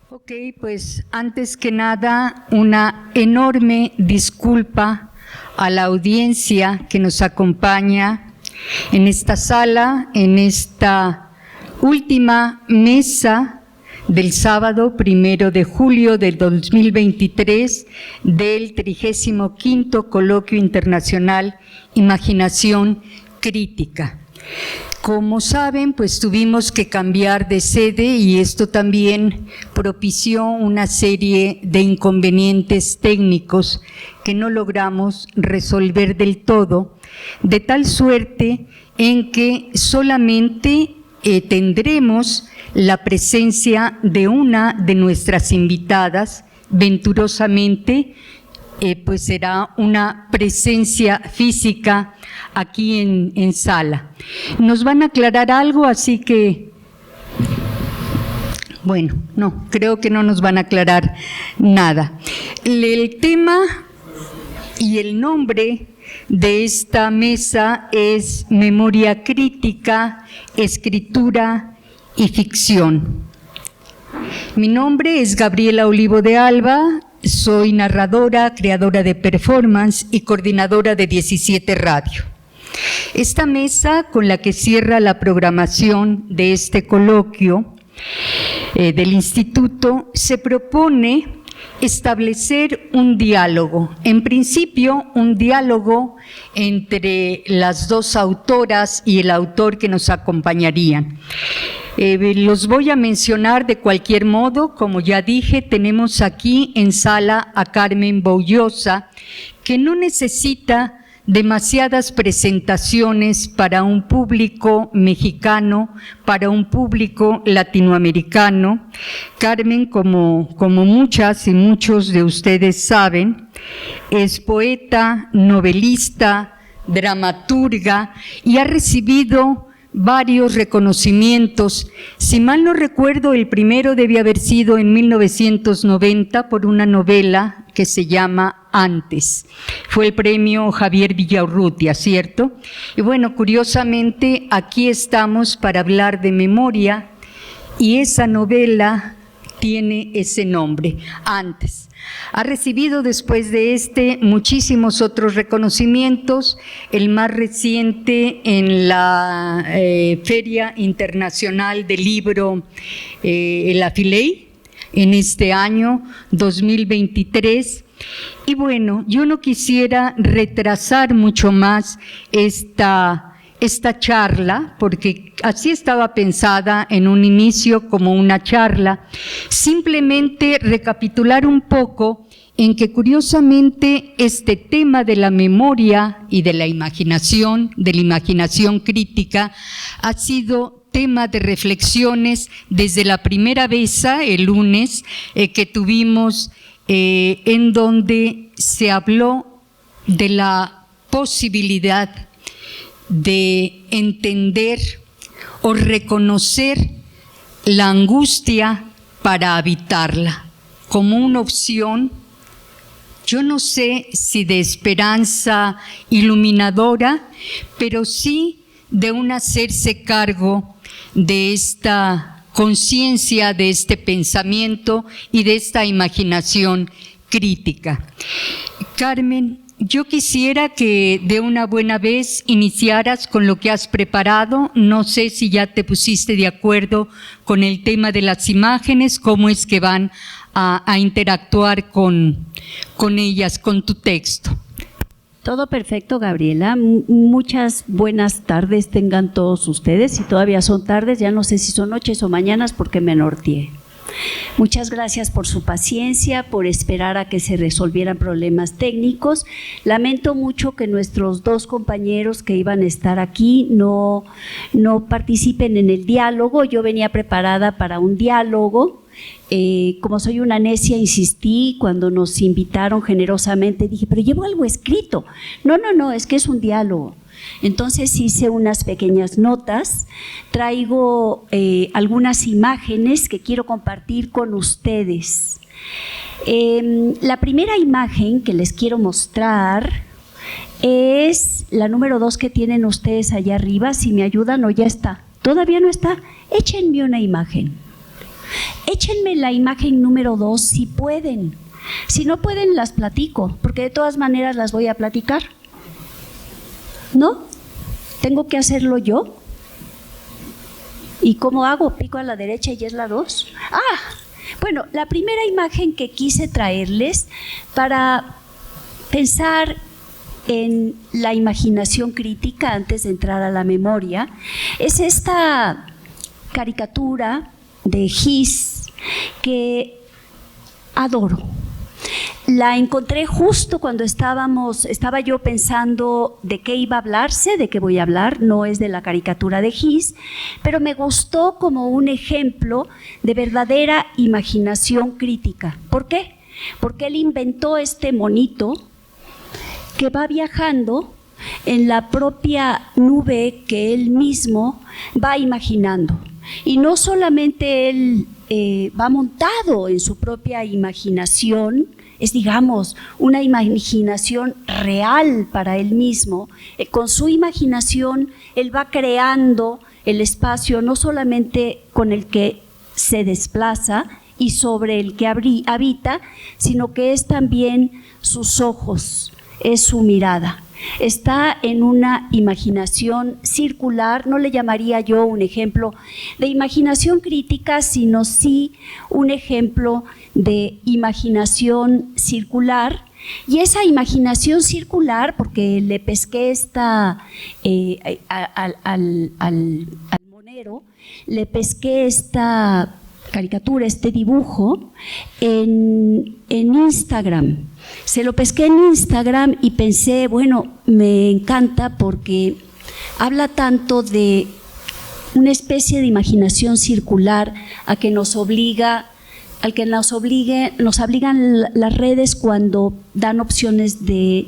Ok, pues antes que nada, una enorme disculpa a la audiencia que nos acompaña en esta sala, en esta última mesa del sábado 1 de julio del 2023 del 35º Coloquio Internacional Imaginación Crítica. Como saben, pues tuvimos que cambiar de sede y esto también propició una serie de inconvenientes técnicos que no logramos resolver del todo, de tal suerte en que solamente tendremos la presencia de una de nuestras invitadas, venturosamente, pues será una presencia física aquí en sala. Nos van a aclarar algo, así que, bueno, no, creo que no nos van a aclarar nada. El tema y el nombre de esta mesa es Memoria Crítica, Escritura y Ficción. Mi nombre es Gabriela Olivo de Alba. Soy narradora, creadora de performance y coordinadora de 17 Radio. Esta mesa, con la que cierra la programación de este coloquio del Instituto, se propone establecer un diálogo, en principio un diálogo entre las dos autoras y el autor que nos acompañarían. Los voy a mencionar de cualquier modo. Como ya dije, tenemos aquí en sala a Carmen Boullosa, que no necesita demasiadas presentaciones para un público mexicano, para un público latinoamericano. Carmen, como muchas y muchos de ustedes saben, es poeta, novelista, dramaturga y ha recibido varios reconocimientos. Si mal no recuerdo, el primero debía haber sido en 1990 por una novela que se llama Antes. Fue el premio Javier Villaurrutia, ¿cierto? Y bueno, curiosamente, aquí estamos para hablar de memoria y esa novela tiene ese nombre, Antes. Ha recibido después de muchísimos otros reconocimientos, el más reciente en la Feria Internacional del Libro, la Filey, en este año 2023. Y bueno, yo no quisiera retrasar mucho más esta charla, porque así estaba pensada en un inicio como una charla, simplemente recapitular un poco en que curiosamente este tema de la memoria y de la imaginación crítica, ha sido tema de reflexiones desde la primera vez, el lunes, que tuvimos, en donde se habló de la posibilidad de entender o reconocer la angustia para habitarla como una opción, yo no sé si de esperanza iluminadora, pero sí de un hacerse cargo de esta conciencia, de este pensamiento y de esta imaginación crítica. Carmen, yo quisiera que de una buena vez iniciaras con lo que has preparado. No sé si ya te pusiste de acuerdo con el tema de las imágenes, cómo es que van a interactuar con ellas, con tu texto. Todo perfecto, Gabriela. Muchas buenas tardes tengan todos ustedes. Si todavía son tardes, ya no sé si son noches o mañanas porque me norteé. Muchas gracias por su paciencia, por esperar a que se resolvieran problemas técnicos. Lamento mucho que nuestros dos compañeros que iban a estar aquí no participen en el diálogo. Yo venía preparada para un diálogo. Como soy una necia, insistí cuando nos invitaron generosamente, dije, pero llevo algo escrito. No, es que es un diálogo. Entonces hice unas pequeñas notas, traigo algunas imágenes que quiero compartir con ustedes. La primera imagen que les quiero mostrar es la número 2 que tienen ustedes allá arriba. Si me ayudan, o ya está. ¿Todavía no está? Échenme una imagen. échenme la imagen número 2 si pueden. Si no pueden, las platico, porque de todas maneras las voy a platicar. ¿No? ¿Tengo que hacerlo yo? ¿Y cómo hago? Pico a la derecha y es la 2. Bueno, la primera imagen que quise traerles para pensar en la imaginación crítica antes de entrar a la memoria es esta caricatura de Gis que adoro. La encontré justo cuando estaba yo pensando de qué iba a hablarse, de qué voy a hablar, no es de la caricatura de Gis, pero me gustó como un ejemplo de verdadera imaginación crítica. ¿Por qué? Porque él inventó este monito que va viajando en la propia nube que él mismo va imaginando. Y no solamente él va montado en su propia imaginación, es, digamos, una imaginación real para él mismo. Con su imaginación, él va creando el espacio no solamente con el que se desplaza y sobre el que habita, sino que es también sus ojos, es su mirada. Está en una imaginación circular, no le llamaría yo un ejemplo de imaginación crítica, sino sí un ejemplo de imaginación circular. Y esa imaginación circular, porque le pesqué al monero, le pesqué esta caricatura, este dibujo en Instagram. Se lo pesqué en Instagram y pensé, bueno, me encanta porque habla tanto de una especie de imaginación circular nos obligan las redes cuando dan opciones de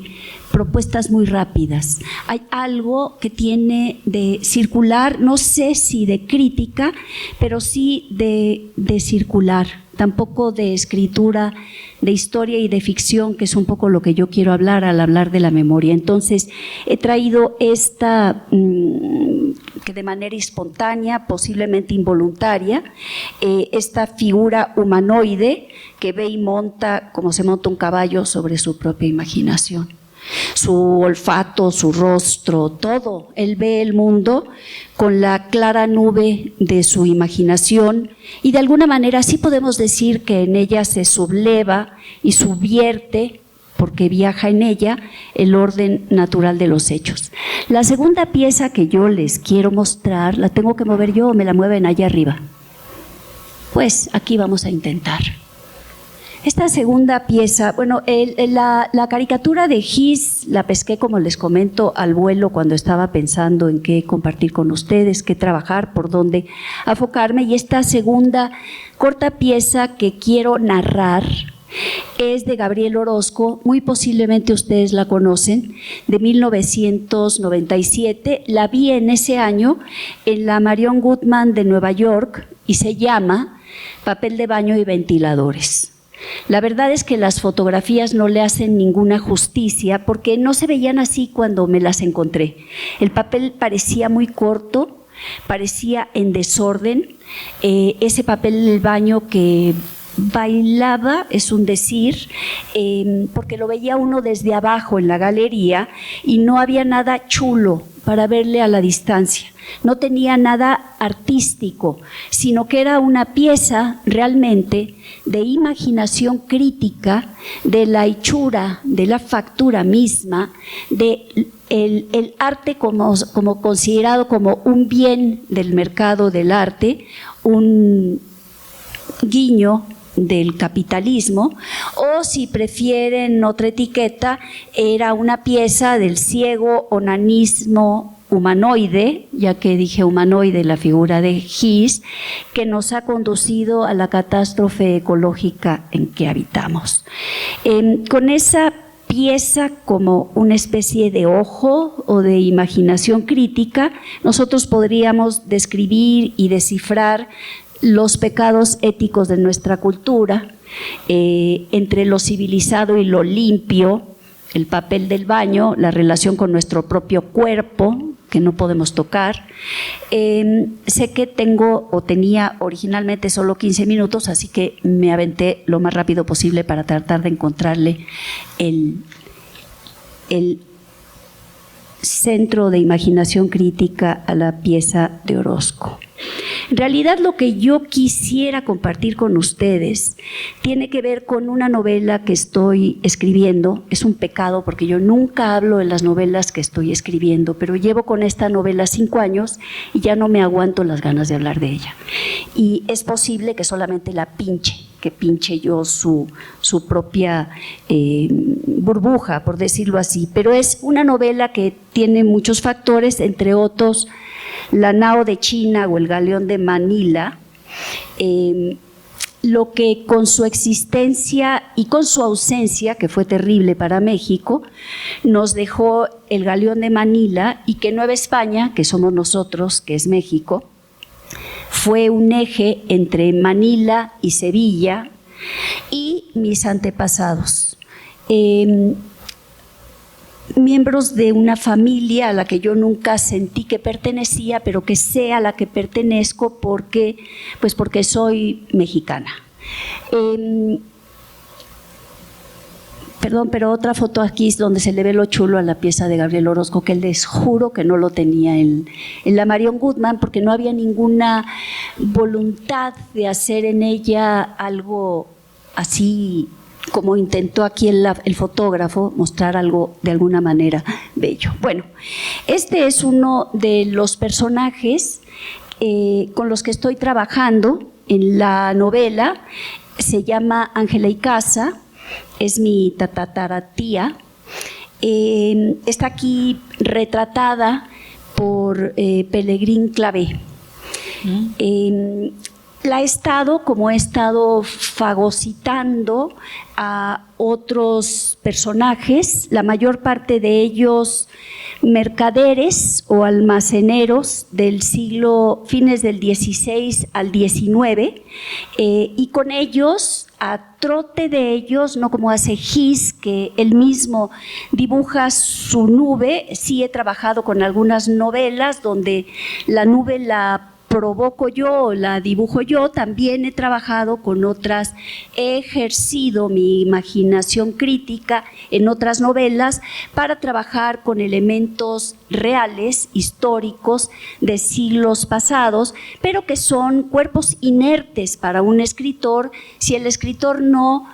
propuestas muy rápidas. Hay algo que tiene de circular, no sé si de crítica, pero sí de circular, tampoco de escritura, de historia y de ficción, que es un poco lo que yo quiero hablar al hablar de la memoria. Entonces, he traído esta, que de manera espontánea, posiblemente involuntaria, esta figura humanoide que ve y monta como se monta un caballo sobre su propia imaginación. Su olfato, su rostro, todo. Él ve el mundo con la clara nube de su imaginación y de alguna manera sí podemos decir que en ella se subleva y subvierte, porque viaja en ella, el orden natural de los hechos. La segunda pieza que yo les quiero mostrar, ¿la tengo que mover yo o me la mueven allá arriba? Pues aquí vamos a intentar. Esta segunda pieza, bueno, la caricatura de Gis la pesqué, como les comento, al vuelo cuando estaba pensando en qué compartir con ustedes, qué trabajar, por dónde enfocarme. Y esta segunda corta pieza que quiero narrar es de Gabriel Orozco, muy posiblemente ustedes la conocen, de 1997. La vi en ese año en la Marion Goodman de Nueva York y se llama Papel de baño y ventiladores. La verdad es que las fotografías no le hacen ninguna justicia porque no se veían así cuando me las encontré. El papel parecía muy corto, parecía en desorden, ese papel del baño que bailaba, es un decir, porque lo veía uno desde abajo en la galería y no había nada chulo para verle a la distancia. No tenía nada artístico, sino que era una pieza realmente de imaginación crítica, de la hechura, de la factura misma, de el arte como considerado como un bien del mercado del arte, un guiño del capitalismo, o si prefieren otra etiqueta, era una pieza del ciego onanismo humanoide, ya que dije humanoide, la figura de Gis, que nos ha conducido a la catástrofe ecológica en que habitamos. Con esa pieza como una especie de ojo o de imaginación crítica, nosotros podríamos describir y descifrar los pecados éticos de nuestra cultura, entre lo civilizado y lo limpio, el papel del baño, la relación con nuestro propio cuerpo, que no podemos tocar. Sé que tengo o tenía originalmente solo 15 minutos, así que me aventé lo más rápido posible para tratar de encontrarle el centro de imaginación crítica a la pieza de Orozco. En realidad, lo que yo quisiera compartir con ustedes tiene que ver con una novela que estoy escribiendo. Es un pecado porque yo nunca hablo de las novelas que estoy escribiendo, pero llevo con esta novela 5 años y ya no me aguanto las ganas de hablar de ella. Y es posible que solamente que pinche yo su propia burbuja, por decirlo así. Pero es una novela que tiene muchos factores, entre otros La nao de China o El galeón de Manila, lo que con su existencia y con su ausencia, que fue terrible para México, nos dejó el galeón de Manila, y que Nueva España, que somos nosotros, que es México, fue un eje entre Manila y Sevilla y mis antepasados. Miembros de una familia a la que yo nunca sentí que pertenecía, pero que sé a la que pertenezco porque soy mexicana. Perdón, pero otra foto aquí es donde se le ve lo chulo a la pieza de Gabriel Orozco, que les juro que no lo tenía en la Marion Goodman, porque no había ninguna voluntad de hacer en ella algo así como intentó aquí el fotógrafo, mostrar algo de alguna manera bello. Bueno, este es uno de los personajes con los que estoy trabajando en la novela. Se llama Ángela Icaza, es mi tataratía. Está aquí retratada por Pelegrín Clavé. He estado fagocitando a otros personajes, la mayor parte de ellos mercaderes o almaceneros del siglo, fines del XVI al XIX, y con ellos, a trote de ellos, no como hace Gis, que él mismo dibuja su nube. Sí he trabajado con algunas novelas donde la nube la provoco yo, la dibujo yo. También he trabajado con otras, he ejercido mi imaginación crítica en otras novelas para trabajar con elementos reales, históricos, de siglos pasados, pero que son cuerpos inertes para un escritor si el escritor no,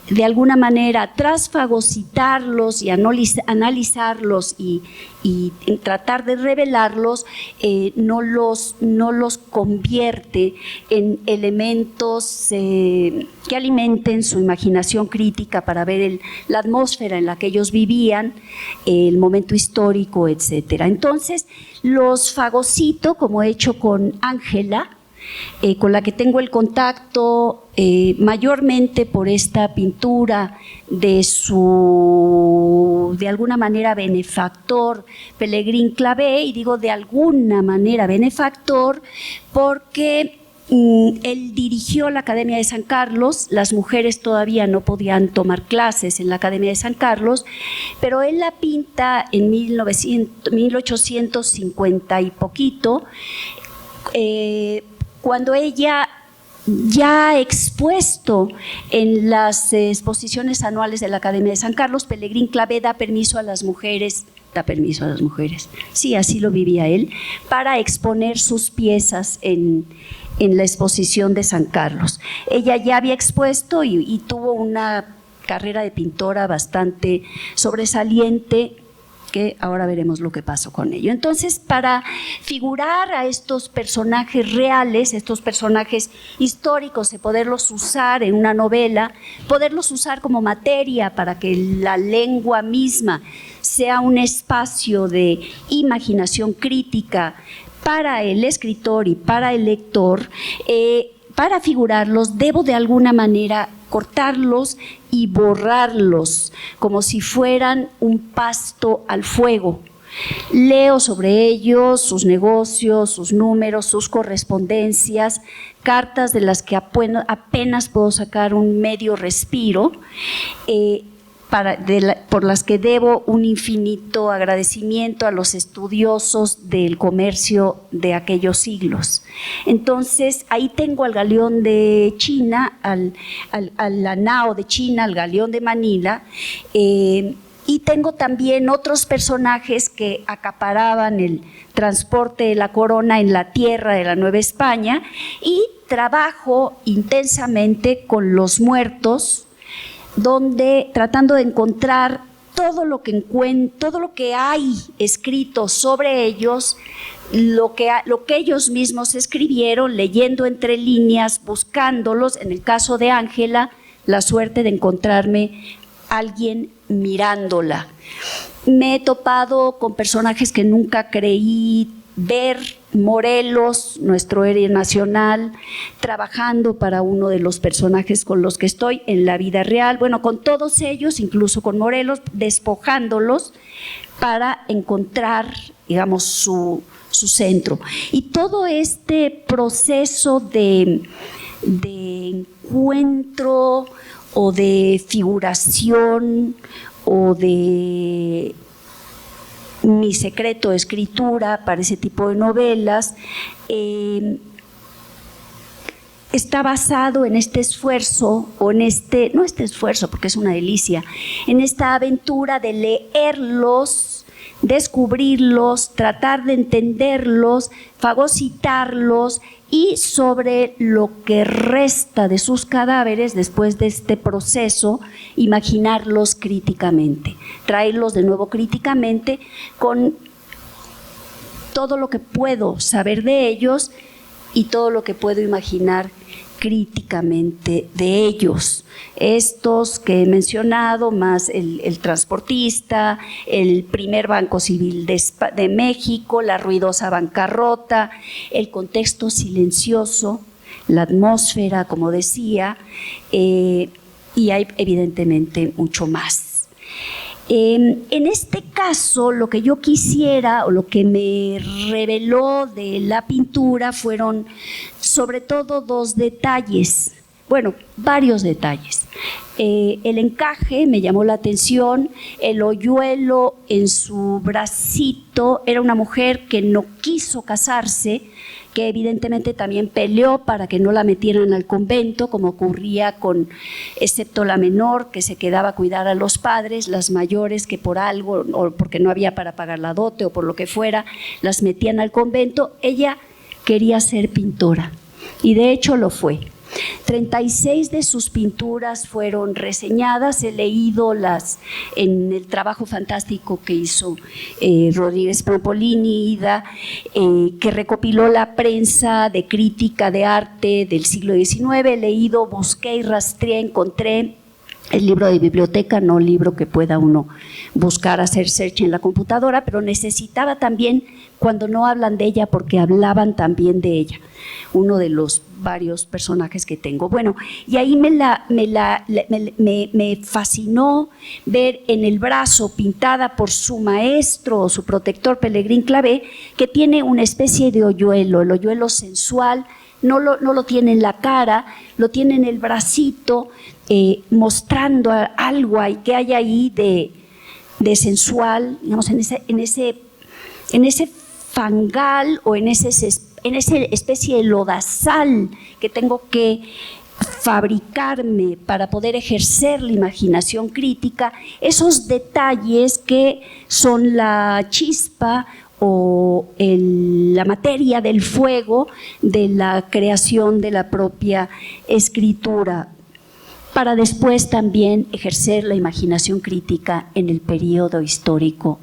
de alguna manera, tras fagocitarlos y analizarlos y tratar de revelarlos, no los convierte en elementos que alimenten su imaginación crítica para ver la atmósfera en la que ellos vivían, el momento histórico, etcétera. Entonces, los fagocito, como he hecho con Ángela, con la que tengo el contacto mayormente por esta pintura de alguna manera benefactor Pelegrín Clavé, y digo de alguna manera benefactor porque él dirigió la Academia de San Carlos. Las mujeres todavía no podían tomar clases en la Academia de San Carlos, pero él la pinta en 1850 y poquito, cuando ella ya ha expuesto en las exposiciones anuales de la Academia de San Carlos. Pelegrín Clavé da permiso a las mujeres, sí, así lo vivía él, para exponer sus piezas en la exposición de San Carlos. Ella ya había expuesto y tuvo una carrera de pintora bastante sobresaliente, que ahora veremos lo que pasó con ello. Entonces, para figurar a estos personajes reales, estos personajes históricos, y poderlos usar en una novela, poderlos usar como materia para que la lengua misma sea un espacio de imaginación crítica para el escritor y para el lector, para figurarlos debo de alguna manera cortarlos y borrarlos como si fueran un pasto al fuego. Leo sobre ellos, sus negocios, sus números, sus correspondencias, cartas de las que apenas puedo sacar un medio respiro, por las que debo un infinito agradecimiento a los estudiosos del comercio de aquellos siglos. Entonces, ahí tengo al galeón de China, la nao de China, al galeón de Manila, y tengo también otros personajes que acaparaban el transporte de la corona en la tierra de la Nueva España, y trabajo intensamente con los muertos, donde tratando de encontrar todo lo que hay escrito sobre ellos, lo que ellos mismos escribieron, leyendo entre líneas, buscándolos. En el caso de Ángela, la suerte de encontrarme alguien mirándola. Me he topado con personajes que nunca creí ver. Morelos, nuestro héroe nacional, trabajando para uno de los personajes con los que estoy en la vida real, bueno, con todos ellos, incluso con Morelos, despojándolos para encontrar, digamos, su centro. Y todo este proceso de encuentro o de figuración o de mi secreto de escritura para ese tipo de novelas, está basado en este esfuerzo, o en no este esfuerzo porque es una delicia, en esta aventura de leerlos, descubrirlos, tratar de entenderlos, fagocitarlos, y sobre lo que resta de sus cadáveres después de este proceso, imaginarlos críticamente, traerlos de nuevo críticamente con todo lo que puedo saber de ellos y todo lo que puedo imaginar críticamente de ellos. Estos que he mencionado, más el transportista, el primer Banco Civil de México, la ruidosa bancarrota, el contexto silencioso, la atmósfera, como decía, y hay evidentemente mucho más. En este caso, lo que yo quisiera, o lo que me reveló de la pintura, fueron sobre todo dos detalles, bueno, varios detalles. El encaje me llamó la atención, el hoyuelo en su bracito. Era una mujer que no quiso casarse, que evidentemente también peleó para que no la metieran al convento, como ocurría con, excepto la menor, que se quedaba a cuidar a los padres, las mayores que por algo, o porque no había para pagar la dote o por lo que fuera, las metían al convento. Ella quería ser pintora y de hecho lo fue. 36 de sus pinturas fueron reseñadas. He leído en el trabajo fantástico que hizo Rodríguez Pampolini, Ida, que recopiló la prensa de crítica de arte del siglo XIX. He leído, busqué y rastreé, encontré el libro de biblioteca, no libro que pueda uno buscar, hacer search en la computadora, pero necesitaba también cuando no hablan de ella, porque hablaban también de ella, uno de los varios personajes que tengo. Bueno, y ahí me fascinó ver en el brazo, pintada por su maestro o su protector, Pellegrín Clavé, que tiene una especie de hoyuelo, el hoyuelo sensual. No lo tiene en la cara, lo tiene en el bracito, mostrando algo que hay ahí de sensual, digamos, en ese fangal o en esa especie de lodazal que tengo que fabricarme para poder ejercer la imaginación crítica. Esos detalles que son la chispa o la materia del fuego de la creación de la propia escritura, para después también ejercer la imaginación crítica en el periodo histórico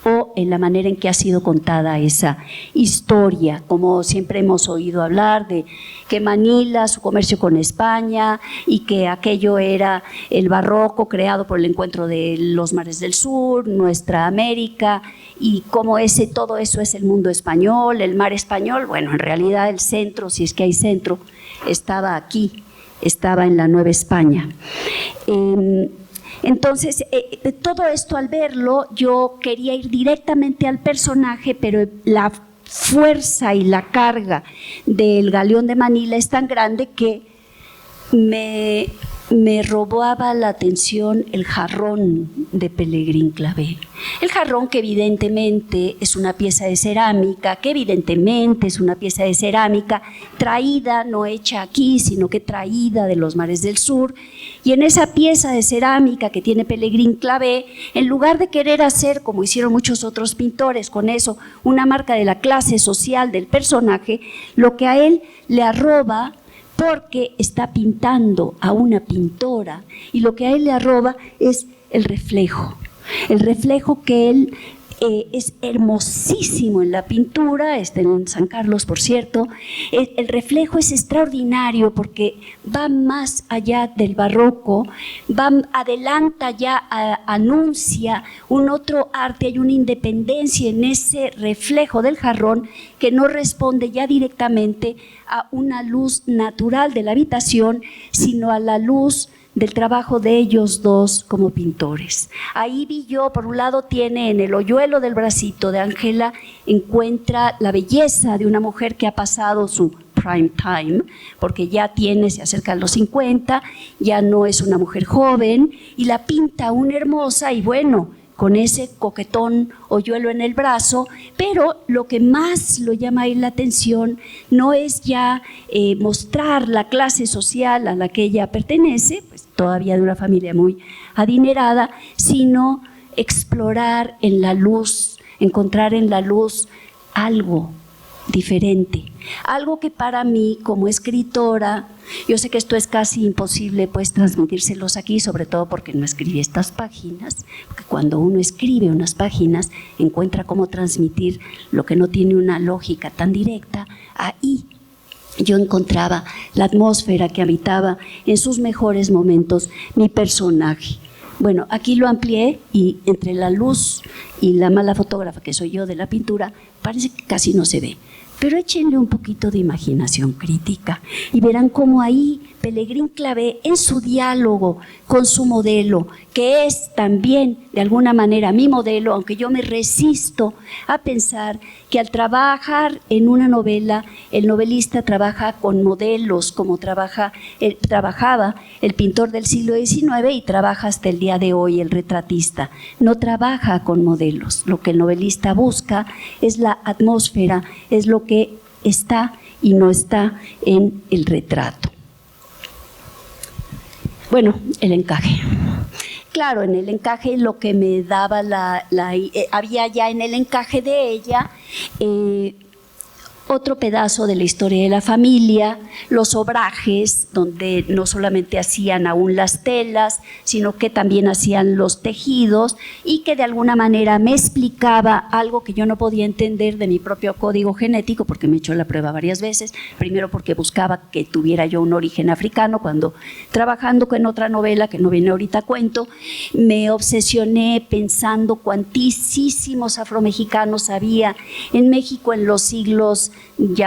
o en la manera en que ha sido contada esa historia. Como siempre hemos oído hablar de que Manila, su comercio con España, y que aquello era el barroco creado por el encuentro de los mares del sur, nuestra América, y cómo todo eso es el mundo español, el mar español. Bueno, en realidad el centro, si es que hay centro, estaba aquí, estaba en la Nueva España. Entonces, todo esto, al verlo, yo quería ir directamente al personaje, pero la fuerza y la carga del galeón de Manila es tan grande que me me robaba la atención el jarrón de Pellegrin Clavé. El jarrón que evidentemente es una pieza de cerámica, traída, no hecha aquí, sino que traída de los mares del sur. Y en esa pieza de cerámica que tiene Pellegrin Clavé, en lugar de querer hacer, como hicieron muchos otros pintores con eso, una marca de la clase social del personaje, lo que a él le arroba, porque está pintando a una pintora, y lo que a él le arroba es el reflejo que él es hermosísimo en la pintura, está en San Carlos, por cierto. El reflejo es extraordinario porque va más allá del barroco, adelanta ya, anuncia un otro arte, hay una independencia en ese reflejo del jarrón que no responde ya directamente a una luz natural de la habitación, sino a la luz del trabajo de ellos dos como pintores. Ahí vi yo, por un lado tiene en el hoyuelo del bracito de Ángela, encuentra la belleza de una mujer que ha pasado su prime time, porque ya se acerca a los 50, ya no es una mujer joven, y la pinta aún hermosa y bueno, con ese coquetón hoyuelo en el brazo, pero lo que más lo llama a él la atención no es ya mostrar la clase social a la que ella pertenece, pues todavía de una familia muy adinerada, sino explorar en la luz, encontrar en la luz algo diferente, algo que para mí como escritora, yo sé que esto es casi imposible pues transmitírselos aquí, sobre todo porque no escribí estas páginas, porque cuando uno escribe unas páginas encuentra cómo transmitir lo que no tiene una lógica tan directa. Ahí yo encontraba la atmósfera que habitaba en sus mejores momentos mi personaje. Bueno, aquí lo amplié y entre la luz y la mala fotógrafa que soy yo de la pintura, parece que casi no se ve. Pero échenle un poquito de imaginación crítica y verán cómo ahí Pellegrin Clavé, en su diálogo con su modelo, que es también de alguna manera mi modelo, aunque yo me resisto a pensar que al trabajar en una novela, el novelista trabaja con modelos, como trabajaba el pintor del siglo XIX y trabaja hasta el día de hoy el retratista. No trabaja con modelos, lo que el novelista busca es la atmósfera, es lo que está y no está en el retrato. Bueno, el encaje. Claro, en el encaje lo que me daba había ya en el encaje de ella otro pedazo de la historia de la familia, los obrajes, donde no solamente hacían aún las telas, sino que también hacían los tejidos y que de alguna manera me explicaba algo que yo no podía entender de mi propio código genético, porque me he hecho la prueba varias veces, primero porque buscaba que tuviera yo un origen africano, cuando trabajando con otra novela, que no viene ahorita a cuento, me obsesioné pensando cuantísimos afromexicanos había en México en los siglos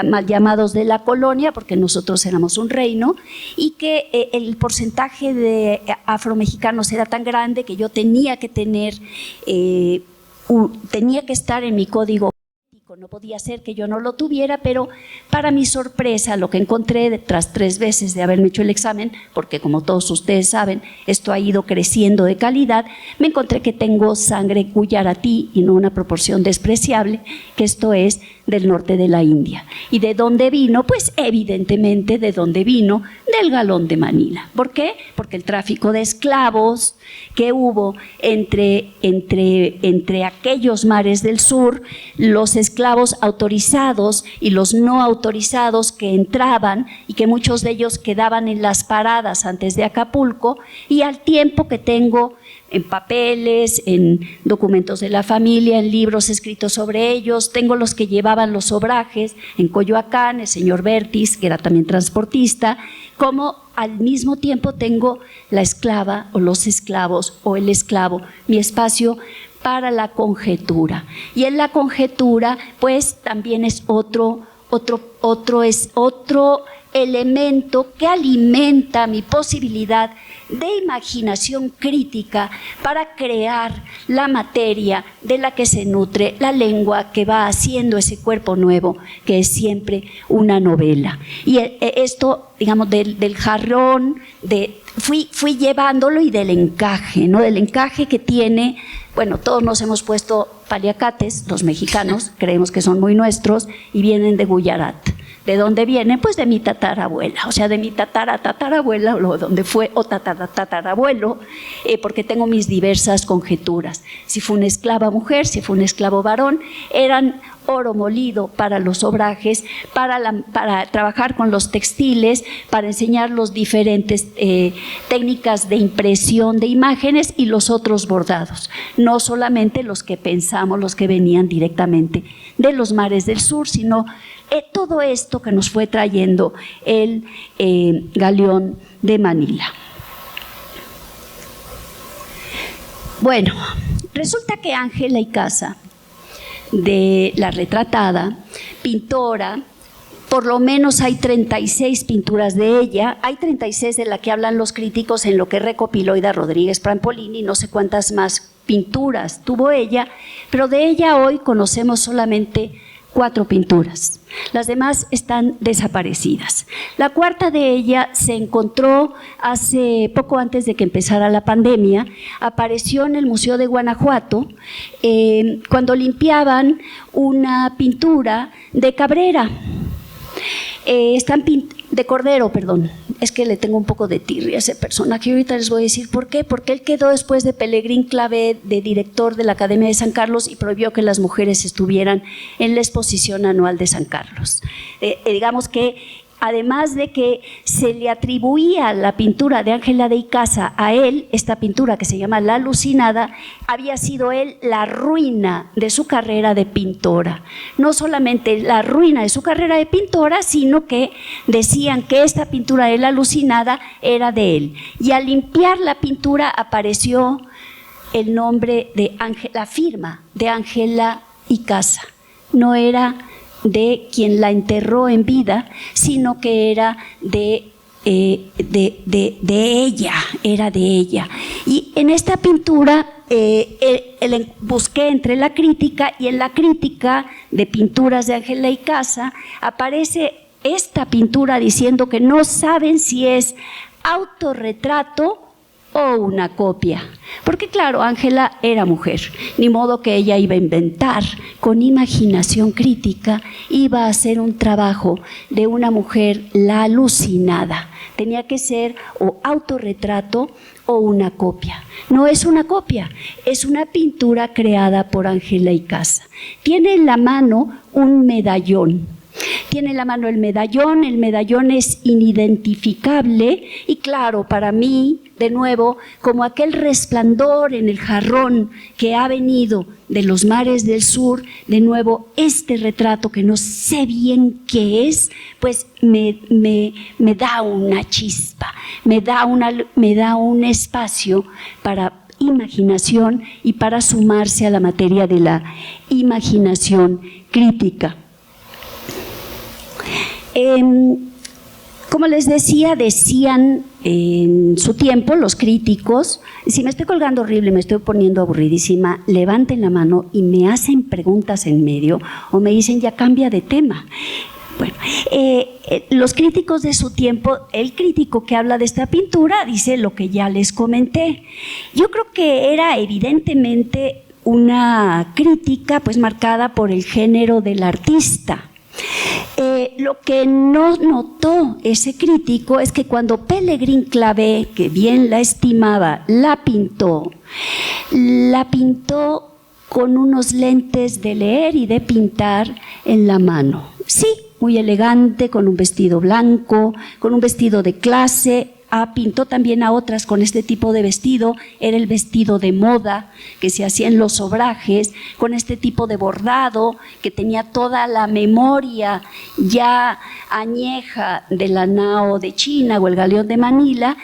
mal llamados de la colonia, porque nosotros éramos un reino, y que el porcentaje de afromexicanos era tan grande que yo tenía que tener, tenía que estar en mi código. No podía ser que yo no lo tuviera, pero para mi sorpresa lo que encontré tras 3 veces de haberme hecho el examen, porque como todos ustedes saben, esto ha ido creciendo de calidad, me encontré que tengo sangre guyaratí y no una proporción despreciable, que esto es del norte de la India. ¿Y de dónde vino? Pues evidentemente de dónde vino, del Galón de Manila. ¿Por qué? Porque el tráfico de esclavos que hubo entre aquellos mares del sur, los esclavos autorizados y los no autorizados que entraban y que muchos de ellos quedaban en las paradas antes de Acapulco, y al tiempo que tengo en papeles, en documentos de la familia, en libros escritos sobre ellos, tengo los que llevaban los obrajes en Coyoacán, el señor Bertis, que era también transportista, como al mismo tiempo tengo la esclava o los esclavos o el esclavo, mi espacio para la conjetura. Y en la conjetura pues también es otro elemento que alimenta mi posibilidad de imaginación crítica para crear la materia de la que se nutre la lengua que va haciendo ese cuerpo nuevo, que es siempre una novela. Y esto, digamos, del jarrón, fui llevándolo, y del encaje, ¿no? Del encaje que tiene. Bueno, todos nos hemos puesto paliacates, los mexicanos, creemos que son muy nuestros, y vienen de Guyarat. ¿De dónde vienen? Pues de mi tatarabuela, o sea, de mi tatarabuela, o donde fue, o tatarabuelo, porque tengo mis diversas conjeturas. Si fue una esclava mujer, si fue un esclavo varón, eran oro molido para los obrajes, para trabajar con los textiles, para enseñar los diferentes técnicas de impresión de imágenes y los otros bordados, no solamente los que pensamos, los que venían directamente de los mares del sur, sino todo esto que nos fue trayendo el galeón de Manila. Bueno, resulta que Ángela Icaza, de la retratada, pintora, por lo menos hay 36 pinturas de ella, hay 36 de la que hablan los críticos en lo que recopiló Ida Rodríguez Prampolini, no sé cuántas más pinturas tuvo ella, pero de ella hoy conocemos solamente 4 pinturas. Las demás están desaparecidas. La cuarta de ella se encontró hace poco antes de que empezara la pandemia, apareció en el Museo de Guanajuato cuando limpiaban una pintura de Cabrera. De Cordero, perdón, es que le tengo un poco de tirria a ese personaje, y ahorita les voy a decir por qué, porque él quedó después de Pelegrín Clavé de director de la Academia de San Carlos y prohibió que las mujeres estuvieran en la exposición anual de San Carlos. Digamos que además de que se le atribuía la pintura de Ángela de Icaza a él, esta pintura que se llama La Alucinada, había sido él la ruina de su carrera de pintora. No solamente la ruina de su carrera de pintora, sino que decían que esta pintura de La Alucinada era de él. Y al limpiar la pintura apareció el nombre de la firma de Ángela Icaza. No era de quien la enterró en vida, sino que era de ella, era de ella. Y en esta pintura busqué entre la crítica, y en la crítica de pinturas de Ángela Icaza aparece esta pintura diciendo que no saben si es autorretrato o una copia, porque claro, Ángela era mujer, ni modo que ella iba a inventar, con imaginación crítica, iba a hacer un trabajo de una mujer la alucinada, tenía que ser o autorretrato o una copia. No es una copia, es una pintura creada por Ángela Icaza. Tiene en la mano un medallón. Tiene en la mano el medallón es inidentificable y claro, para mí, de nuevo, como aquel resplandor en el jarrón que ha venido de los mares del sur, de nuevo, este retrato que no sé bien qué es, pues me da una chispa, me da un espacio para imaginación y para sumarse a la materia de la imaginación crítica. Como les decía, decían en su tiempo los críticos, si me estoy colgando horrible, me estoy poniendo aburridísima, levanten la mano y me hacen preguntas en medio o me dicen ya cambia de tema. Bueno, los críticos de su tiempo, el crítico que habla de esta pintura dice lo que ya les comenté. Yo creo que era evidentemente una crítica pues marcada por el género del artista. Lo que no notó ese crítico es que cuando Pelegrín Clavé, que bien la estimaba, la pintó con unos lentes de leer y de pintar en la mano. Sí, muy elegante, con un vestido blanco, con un vestido de clase. Pintó también a otras con este tipo de vestido, era el vestido de moda que se hacía en los obrajes, con este tipo de bordado que tenía toda la memoria ya añeja de la nao de China o el galeón de Manila,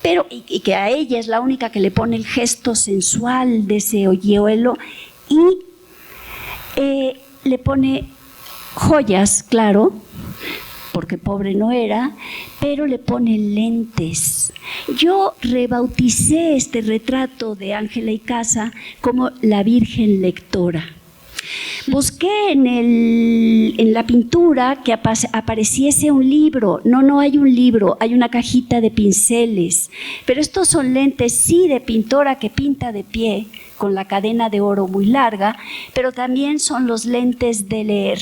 pero y que a ella es la única que le pone el gesto sensual de ese hoyuelo y le pone joyas, claro, porque pobre no era, pero le pone lentes. Yo rebauticé este retrato de Ángela y Casa como la Virgen Lectora. Busqué en la pintura que apareciese un libro. No hay un libro, hay una cajita de pinceles. Pero estos son lentes, sí, de pintora que pinta de pie, con la cadena de oro muy larga, pero también son los lentes de leer.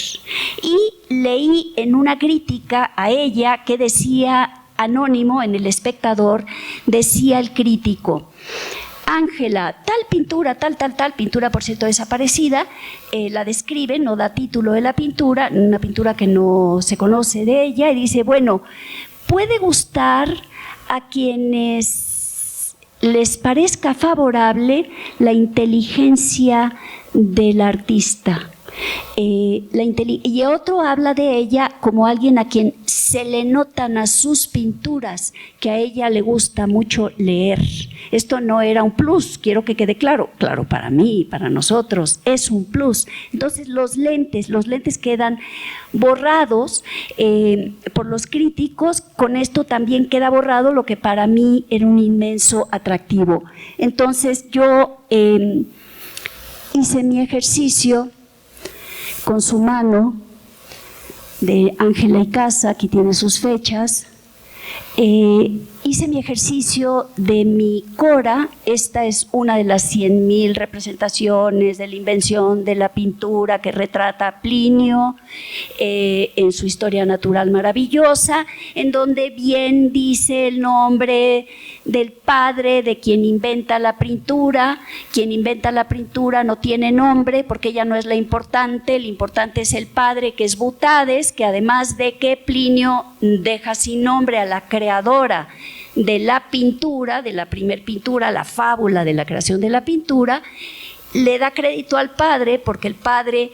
Y leí en una crítica a ella que decía, anónimo en El Espectador, decía el crítico: Ángela, tal pintura, tal pintura, por cierto, desaparecida, la describe, no da título de la pintura, una pintura que no se conoce de ella, y dice, bueno, puede gustar a quienes les parezca favorable la inteligencia del artista. Y otro habla de ella como alguien a quien se le notan a sus pinturas que a ella le gusta mucho leer. Esto no era un plus, quiero que quede claro. Claro, para mí, para nosotros, es un plus. Entonces los lentes quedan borrados por los críticos. Con esto también queda borrado lo que para mí era un inmenso atractivo. Entonces yo hice mi ejercicio con su mano de Ángela y Casa, aquí tiene sus fechas. Hice mi ejercicio de mi Cora. Esta es una de las 100.000 representaciones de la invención de la pintura que retrata a Plinio en su historia natural maravillosa, en donde bien dice el nombre del padre de quien inventa la pintura. Quien inventa la pintura no tiene nombre porque ella no es la importante, el importante es el padre, que es Butades, que además de que Plinio deja sin nombre a la creadora de la pintura, de la primer pintura, la fábula de la creación de la pintura, le da crédito al padre porque el padre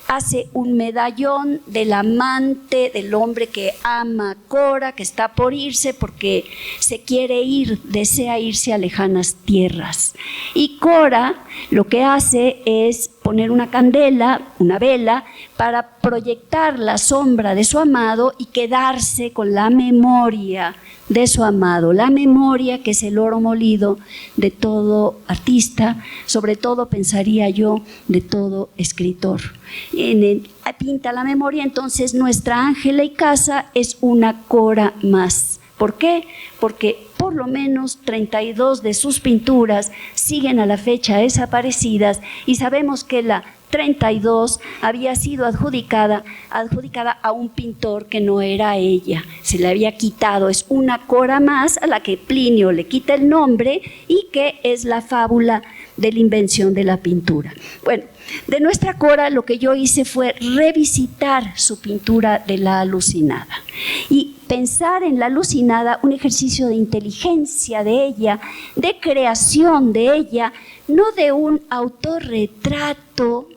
hace un medallón del amante, del hombre que ama a Cora, que está por irse porque se quiere ir, desea irse a lejanas tierras. Y Cora lo que hace es poner una candela, una vela, para proyectar la sombra de su amado y quedarse con la memoria de su amado, la memoria que es el oro molido de todo artista, sobre todo pensaría yo de todo escritor. Pinta la memoria. Entonces nuestra Ángela y Casa es una Cora más. ¿Por qué? Porque por lo menos 32 de sus pinturas siguen a la fecha desaparecidas y sabemos que la 32 había sido adjudicada a un pintor que no era ella, se le había quitado. Es una Cora más a la que Plinio le quita el nombre y que es la fábula de la invención de la pintura. Bueno, de nuestra Cora lo que yo hice fue revisitar su pintura de La Alucinada y pensar en La Alucinada un ejercicio de inteligencia de ella, de creación de ella, no de un autorretrato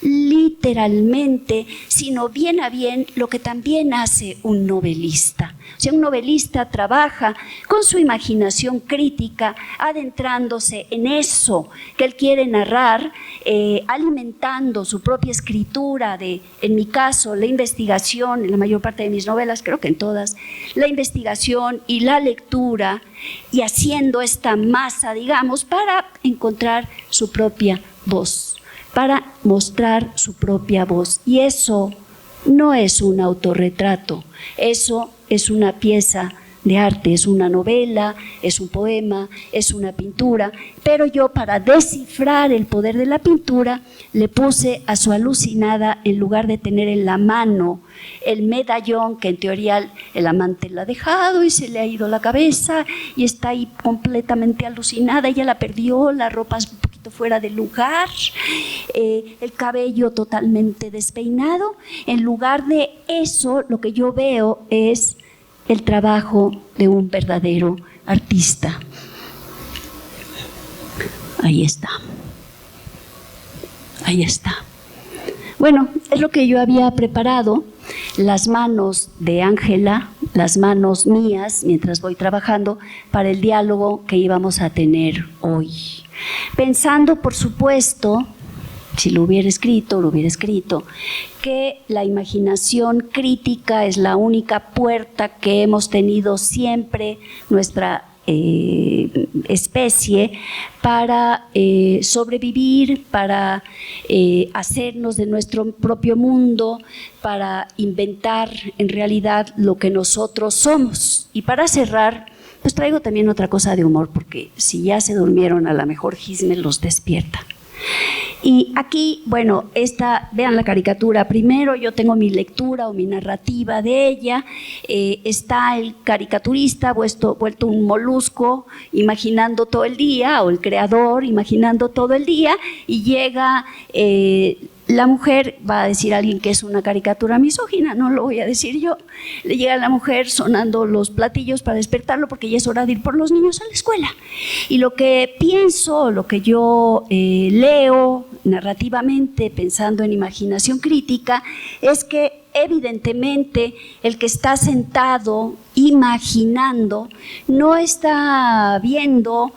literalmente, sino bien a bien lo que también hace un novelista. O sea, un novelista trabaja con su imaginación crítica, adentrándose en eso que él quiere narrar, alimentando su propia escritura en mi caso, la investigación, en la mayor parte de mis novelas, creo que en todas, la investigación y la lectura, y haciendo esta masa, digamos, para encontrar su propia voz, para mostrar su propia voz. Y eso no es un autorretrato, eso es una pieza de arte, es una novela, es un poema, es una pintura, pero yo para descifrar el poder de la pintura le puse a su Alucinada, en lugar de tener en la mano el medallón que en teoría el amante la ha dejado y se le ha ido la cabeza y está ahí completamente alucinada, ella la perdió, la ropa es un poquito fuera de lugar, el cabello totalmente despeinado. En lugar de eso, lo que yo veo es el trabajo de un verdadero artista. Ahí está. Ahí está. Bueno, es lo que yo había preparado. Las manos de Ángela, las manos mías, mientras voy trabajando, para el diálogo que íbamos a tener hoy. Pensando, por supuesto, si lo hubiera escrito, que la imaginación crítica es la única puerta que hemos tenido siempre nuestra especie para sobrevivir, para hacernos de nuestro propio mundo, para inventar en realidad lo que nosotros somos. Y para cerrar, pues traigo también otra cosa de humor, porque si ya se durmieron, a lo mejor Gismel los despierta. Y aquí, bueno, vean la caricatura. Primero yo tengo mi lectura o mi narrativa de ella. Está el caricaturista vuelto un molusco, imaginando todo el día, o el creador imaginando todo el día, y llega la mujer, va a decir alguien que es una caricatura misógina, no lo voy a decir yo, le llega la mujer sonando los platillos para despertarlo porque ya es hora de ir por los niños a la escuela. Y lo que pienso, lo que yo leo narrativamente, pensando en imaginación crítica, es que evidentemente el que está sentado imaginando no está viendo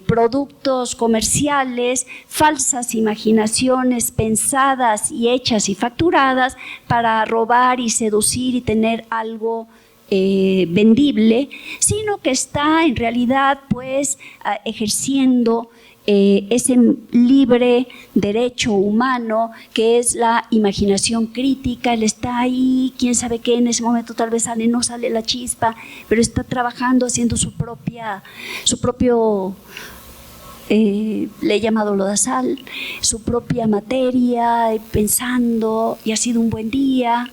productos comerciales, falsas imaginaciones pensadas y hechas y facturadas para robar y seducir y tener algo vendible, sino que está en realidad pues ejerciendo ese libre derecho humano que es la imaginación crítica. Él está ahí, quién sabe qué, en ese momento tal vez no sale la chispa, pero está trabajando, haciendo su propio le he llamado lodazal, su propia materia, pensando, y ha sido un buen día.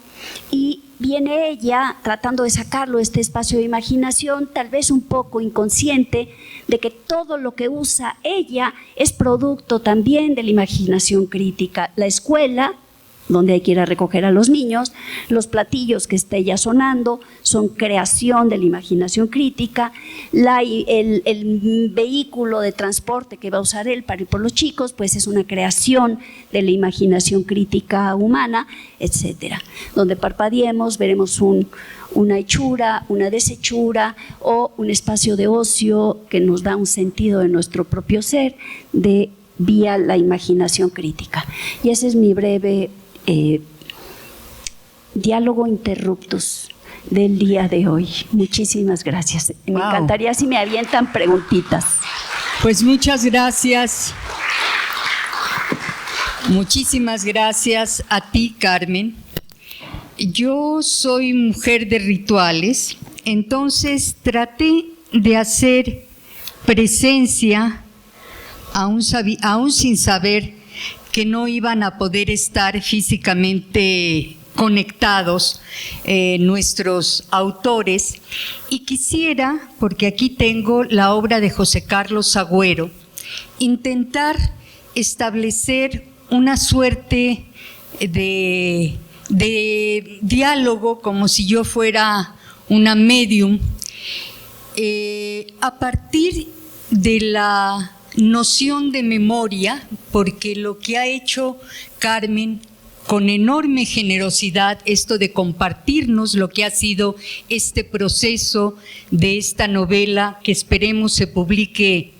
Y viene ella tratando de sacarlo de este espacio de imaginación, tal vez un poco inconsciente, de que todo lo que usa ella es producto también de la imaginación crítica. La escuela, donde hay que ir a recoger a los niños, los platillos que está ella sonando son creación de la imaginación crítica, el vehículo de transporte que va a usar él para ir por los chicos, pues es una creación de la imaginación crítica humana, etcétera. Donde parpadeemos veremos una hechura, una deshechura o un espacio de ocio que nos da un sentido de nuestro propio ser vía la imaginación crítica. Y ese es mi breve diálogo interruptus del día de hoy. Muchísimas gracias. Me encantaría si me avientan preguntitas. Pues muchas gracias. Muchísimas gracias a ti, Carmen. Yo soy mujer de rituales, entonces traté de hacer presencia, aún sin saber que no iban a poder estar físicamente conectados nuestros autores, y quisiera, porque aquí tengo la obra de José Carlos Agüero, intentar establecer una suerte de diálogo, como si yo fuera una medium, a partir de la noción de memoria, porque lo que ha hecho Carmen con enorme generosidad, esto de compartirnos lo que ha sido este proceso de esta novela, que esperemos se publique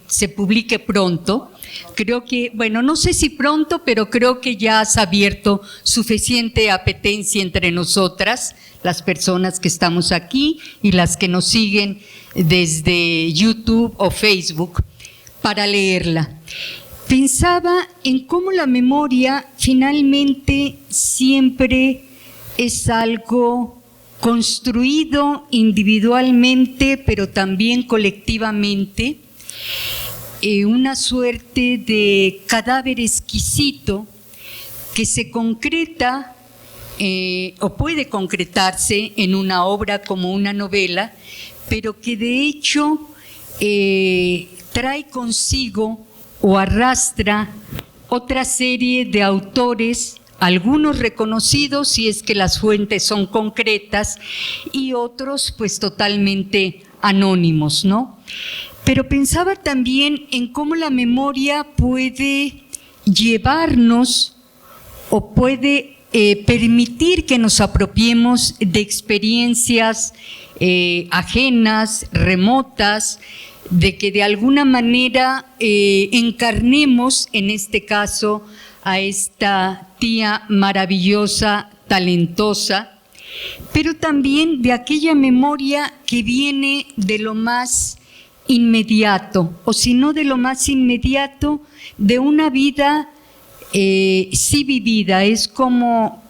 pronto. Creo que, bueno, no sé si pronto, pero creo que ya has abierto suficiente apetencia entre nosotras, las personas que estamos aquí y las que nos siguen desde YouTube o Facebook, para leerla. Pensaba en cómo la memoria finalmente siempre es algo construido individualmente, pero también colectivamente, una suerte de cadáver exquisito que se concreta o puede concretarse en una obra como una novela, pero que de hecho trae consigo o arrastra otra serie de autores, algunos reconocidos si es que las fuentes son concretas, y otros pues totalmente anónimos, ¿no? Pero pensaba también en cómo la memoria puede llevarnos o puede permitir que nos apropiemos de experiencias ajenas, remotas, de que de alguna manera encarnemos, en este caso, a esta tía maravillosa, talentosa, pero también de aquella memoria que viene de lo más inmediato, o si no de lo más inmediato, de una vida sí vivida. Es como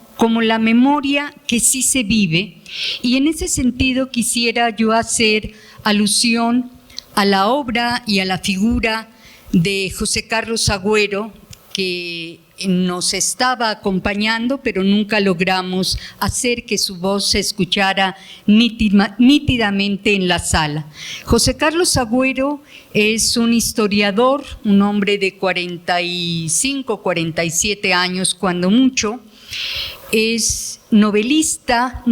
la memoria que sí se vive, y en ese sentido quisiera yo hacer alusión a la obra y a la figura de José Carlos Agüero, que nos estaba acompañando, pero nunca logramos hacer que su voz se escuchara nítidamente en la sala. José Carlos Agüero es un historiador, un hombre de 45, 47 años, cuando mucho. Es novelista,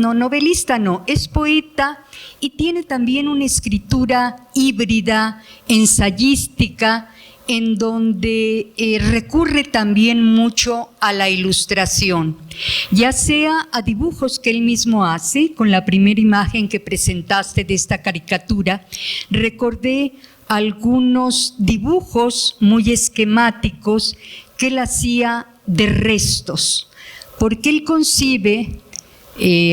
es poeta y tiene también una escritura híbrida, ensayística, en donde recurre también mucho a la ilustración, ya sea a dibujos que él mismo hace. Con la primera imagen que presentaste de esta caricatura, recordé algunos dibujos muy esquemáticos que él hacía de restos, porque él concibe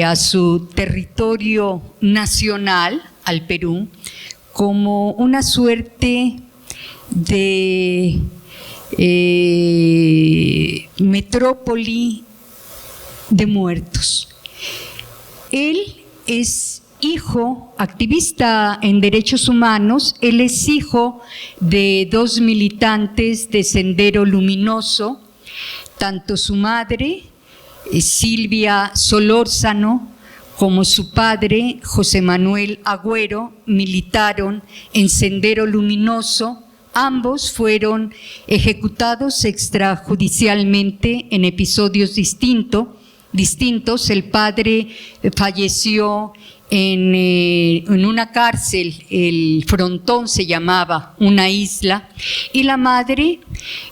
a su territorio nacional, al Perú, como una suerte de metrópoli de muertos. Él es hijo, activista en derechos humanos, él es hijo de dos militantes de Sendero Luminoso, tanto su madre, Silvia Solórzano, como su padre, José Manuel Agüero, militaron en Sendero Luminoso. Ambos fueron ejecutados extrajudicialmente en episodios distintos. El padre falleció en una cárcel, el Frontón se llamaba, una isla, y la madre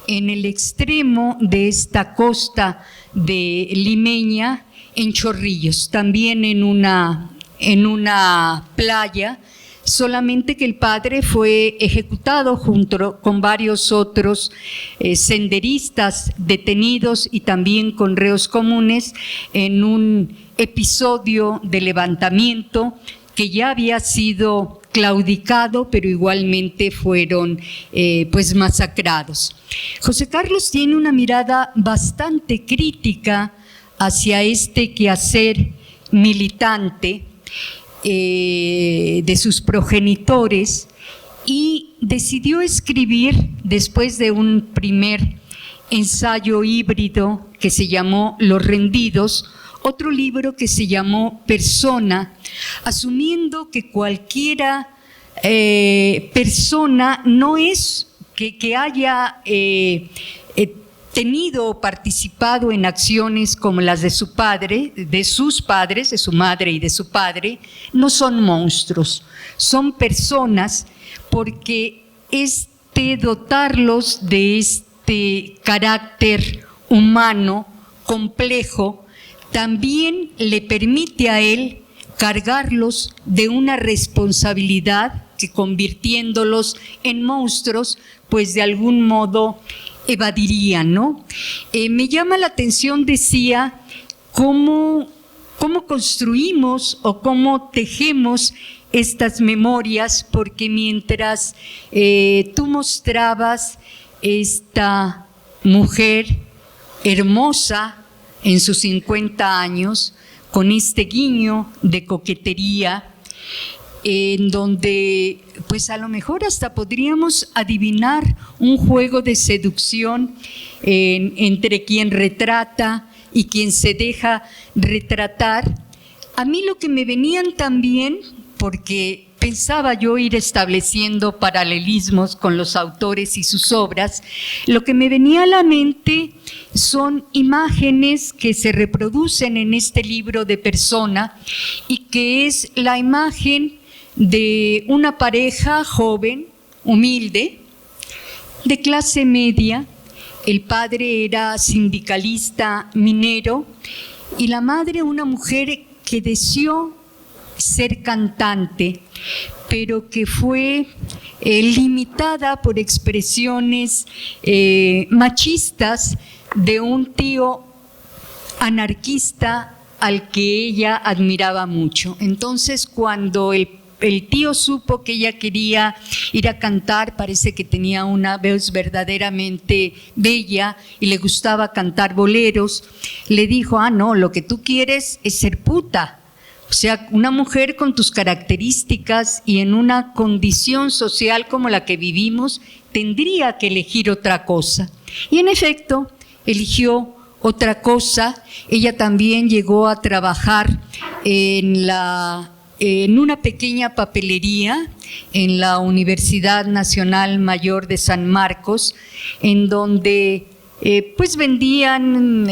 en el extremo de esta costa de limeña, en Chorrillos, también en una playa, solamente que el padre fue ejecutado junto con varios otros senderistas detenidos y también con reos comunes en un episodio de levantamiento que ya había sido claudicado, pero igualmente fueron masacrados. José Carlos tiene una mirada bastante crítica hacia este quehacer militante de sus progenitores, y decidió escribir, después de un primer ensayo híbrido que se llamó Los Rendidos, otro libro que se llamó Persona, asumiendo que cualquiera persona no es que haya tenido o participado en acciones como las de su padre, de sus padres, de su madre y de su padre, no son monstruos, son personas, porque dotarlos de este carácter humano complejo también le permite a él cargarlos de una responsabilidad que, convirtiéndolos en monstruos, pues de algún modo evadirían, ¿no? Me llama la atención, decía, cómo construimos o cómo tejemos estas memorias, porque mientras tú mostrabas esta mujer hermosa en sus 50 años, con este guiño de coquetería, en donde pues a lo mejor hasta podríamos adivinar un juego de seducción entre quien retrata y quien se deja retratar. A mí lo que me venían también, porque pensaba yo ir estableciendo paralelismos con los autores y sus obras, lo que me venía a la mente son imágenes que se reproducen en este libro de Persona, y que es la imagen de una pareja joven, humilde, de clase media. El padre era sindicalista minero y la madre una mujer que deseó ser cantante, pero que fue limitada por expresiones machistas de un tío anarquista al que ella admiraba mucho. Entonces, cuando el tío supo que ella quería ir a cantar, parece que tenía una voz verdaderamente bella y le gustaba cantar boleros, le dijo: ah, no, lo que tú quieres es ser puta. O sea, una mujer con tus características y en una condición social como la que vivimos, tendría que elegir otra cosa. Y en efecto, eligió otra cosa. Ella también llegó a trabajar en una pequeña papelería en la Universidad Nacional Mayor de San Marcos, en donde pues vendían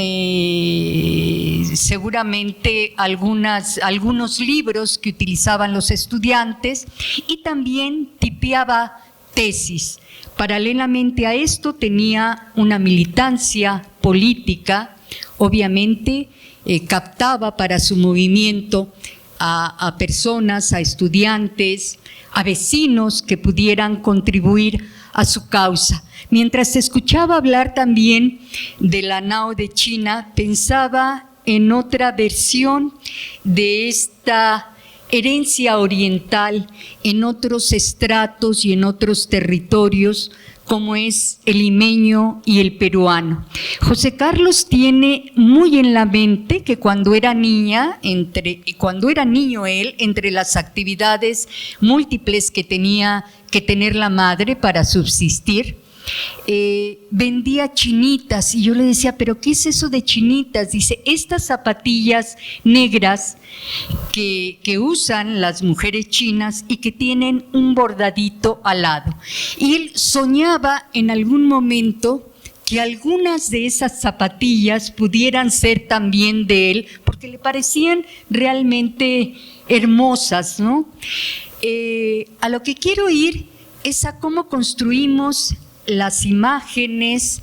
seguramente algunos libros que utilizaban los estudiantes, y también tipeaba tesis. Paralelamente a esto tenía una militancia política, obviamente captaba para su movimiento a personas, a estudiantes, a vecinos que pudieran contribuir a su causa. Mientras escuchaba hablar también de la Nao de China, pensaba en otra versión de esta herencia oriental en otros estratos y en otros territorios, como es el limeño y el peruano. José Carlos tiene muy en la mente que cuando era niño él, entre las actividades múltiples que tenía que tener la madre para subsistir, vendía chinitas, y yo le decía: ¿pero qué es eso de chinitas? Dice: estas zapatillas negras que usan las mujeres chinas y que tienen un bordadito al lado. Y él soñaba en algún momento que algunas de esas zapatillas pudieran ser también de él, porque le parecían realmente hermosas, ¿no? A lo que quiero ir es a cómo construimos las imágenes.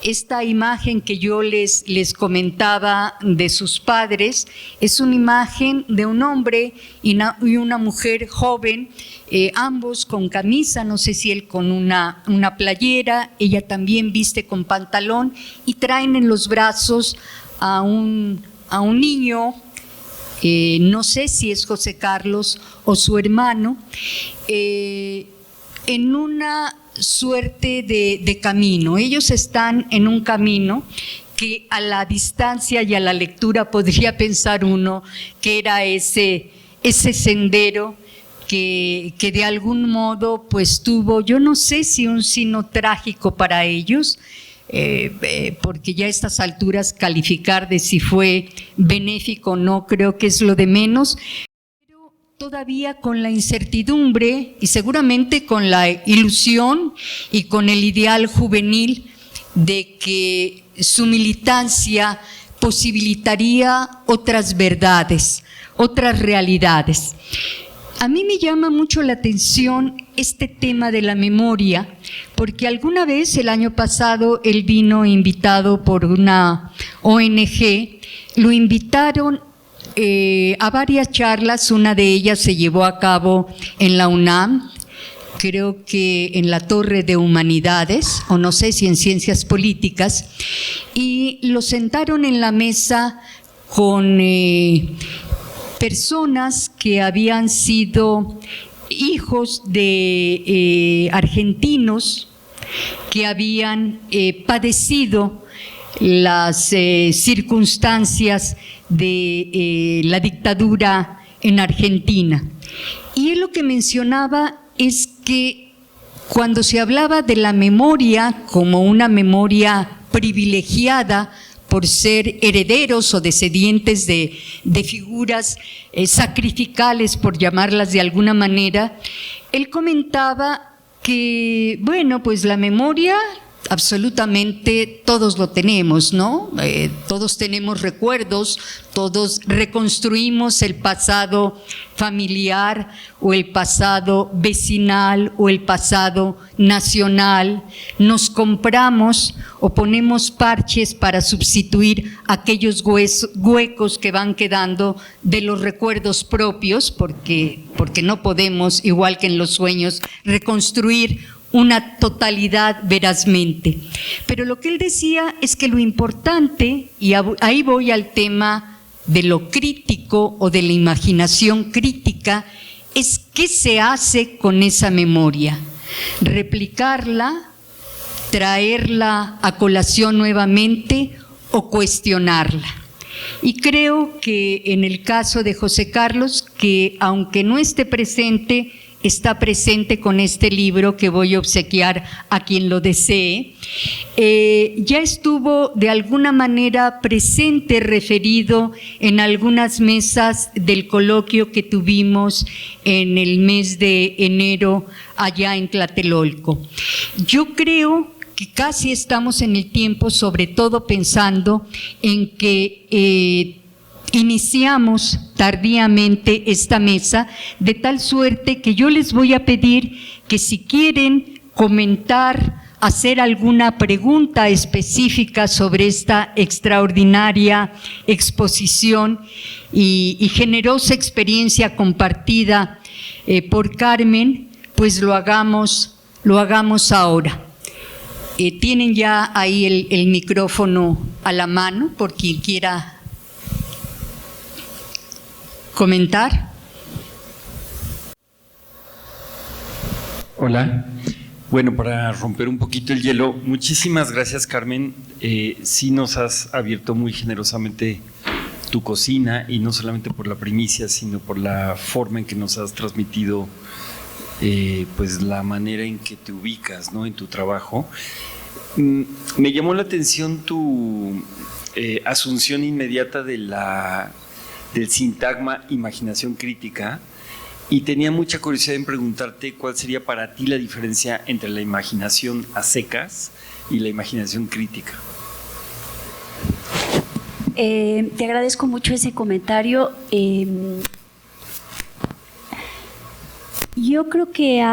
Esta imagen que yo les comentaba de sus padres es una imagen de un hombre y una mujer joven, ambos con camisa, no sé si él con una playera, ella también viste con pantalón, y traen en los brazos a un niño, no sé si es José Carlos o su hermano, en una suerte de camino. Ellos están en un camino que a la distancia y a la lectura podría pensar uno que era ese sendero que de algún modo pues tuvo, yo no sé si un signo trágico para ellos, porque ya a estas alturas calificar de si fue benéfico o no creo que es lo de menos, todavía con la incertidumbre y seguramente con la ilusión y con el ideal juvenil de que su militancia posibilitaría otras verdades, otras realidades. A mí me llama mucho la atención este tema de la memoria, porque alguna vez el año pasado él vino invitado por una ONG, lo invitaron a varias charlas. Una de ellas se llevó a cabo en la UNAM, creo que en la Torre de Humanidades, o no sé si en Ciencias Políticas, y lo sentaron en la mesa con personas que habían sido hijos de argentinos que habían padecido las circunstancias de la dictadura en Argentina. Y él lo que mencionaba es que cuando se hablaba de la memoria como una memoria privilegiada por ser herederos o descendientes de figuras sacrificales, por llamarlas de alguna manera, él comentaba que, bueno, pues la memoria absolutamente todos lo tenemos, ¿no? Todos tenemos recuerdos, todos reconstruimos el pasado familiar o el pasado vecinal o el pasado nacional, nos compramos o ponemos parches para sustituir aquellos huecos que van quedando de los recuerdos propios, porque no podemos, igual que en los sueños, reconstruir una totalidad verazmente. Pero lo que él decía es que lo importante, y ahí voy al tema de lo crítico o de la imaginación crítica, es qué se hace con esa memoria. Replicarla, traerla a colación nuevamente o cuestionarla. Y creo que en el caso de José Carlos, que aunque no esté presente, está presente con este libro que voy a obsequiar a quien lo desee, ya estuvo de alguna manera presente, referido en algunas mesas del coloquio que tuvimos en el mes de enero allá en Tlatelolco. Yo creo que casi estamos en el tiempo, sobre todo pensando en que iniciamos tardíamente esta mesa, de tal suerte que yo les voy a pedir que si quieren comentar, hacer alguna pregunta específica sobre esta extraordinaria exposición y generosa experiencia compartida por Carmen, pues lo hagamos ahora. Tienen ya ahí el micrófono a la mano, por quien quiera comentar. Hola. Bueno, para romper un poquito el hielo, muchísimas gracias, Carmen. Sí nos has abierto muy generosamente tu cocina, y no solamente por la primicia, sino por la forma en que nos has transmitido pues la manera en que te ubicas, ¿no?, en tu trabajo. Me llamó la atención tu asunción inmediata del sintagma imaginación crítica, y tenía mucha curiosidad en preguntarte cuál sería para ti la diferencia entre la imaginación a secas y la imaginación crítica. Te agradezco mucho ese comentario. Yo creo que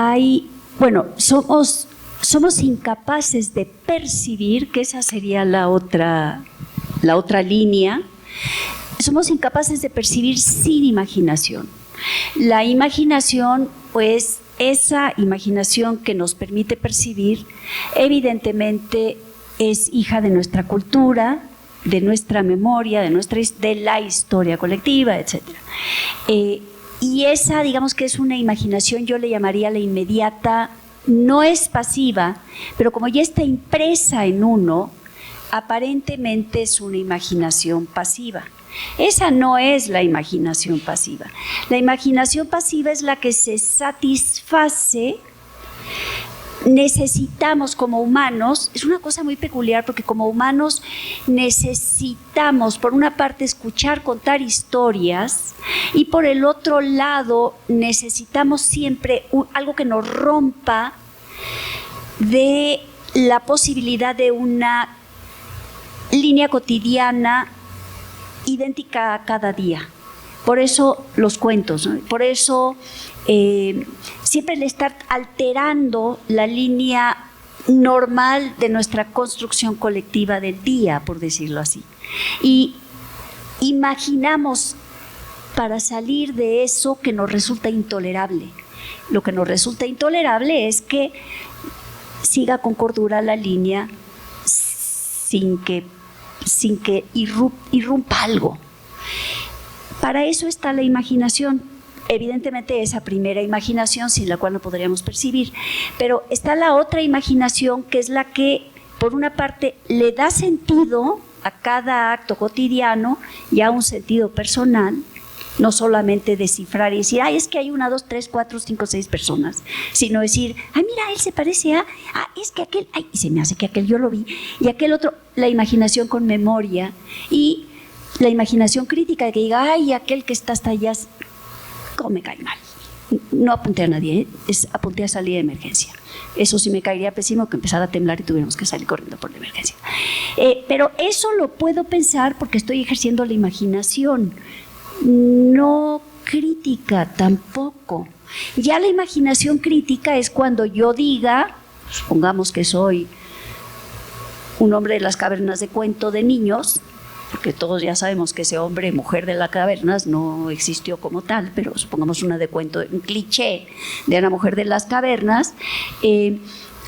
somos incapaces de percibir, que esa sería la otra línea. Somos incapaces de percibir sin imaginación. La imaginación, pues, esa imaginación que nos permite percibir, evidentemente es hija de nuestra cultura, de nuestra memoria, de la historia colectiva, etc. Y esa, digamos que es una imaginación, yo le llamaría la inmediata, no es pasiva, pero como ya está impresa en uno, aparentemente es una imaginación pasiva. Esa no es la imaginación pasiva. La imaginación pasiva es la que se satisface. Necesitamos como humanos, es una cosa muy peculiar porque como humanos necesitamos por una parte escuchar, contar historias, y por el otro lado necesitamos siempre algo que nos rompa de la posibilidad de una línea cotidiana idéntica a cada día. Por eso los cuentos, ¿no? Por eso siempre el estar alterando la línea normal de nuestra construcción colectiva del día, por decirlo así. Y imaginamos para salir de eso que nos resulta intolerable. Lo que nos resulta intolerable es que siga con cordura la línea sin que irrumpa algo. Para eso está la imaginación. Evidentemente esa primera imaginación sin la cual no podríamos percibir, pero está la otra imaginación que es la que por una parte le da sentido a cada acto cotidiano, ya un sentido personal, no solamente descifrar y decir, es que hay 1, 2, 3, 4, 5, 6 personas, sino decir, mira, él se parece es que aquel, y se me hace que aquel yo lo vi, y aquel otro, la imaginación con memoria, y la imaginación crítica de que diga, aquel que está hasta allá, ¿cómo me cae mal? No apunté a nadie, apunté a salir de emergencia. Eso sí me caería pésimo, que empezara a temblar y tuviéramos que salir corriendo por la emergencia. Pero eso lo puedo pensar porque estoy ejerciendo la imaginación, no crítica tampoco. Ya la imaginación crítica es cuando yo diga, supongamos que soy un hombre de las cavernas de cuento de niños, porque todos ya sabemos que ese hombre, mujer de las cavernas, no existió como tal, pero supongamos un cliché de una mujer de las cavernas,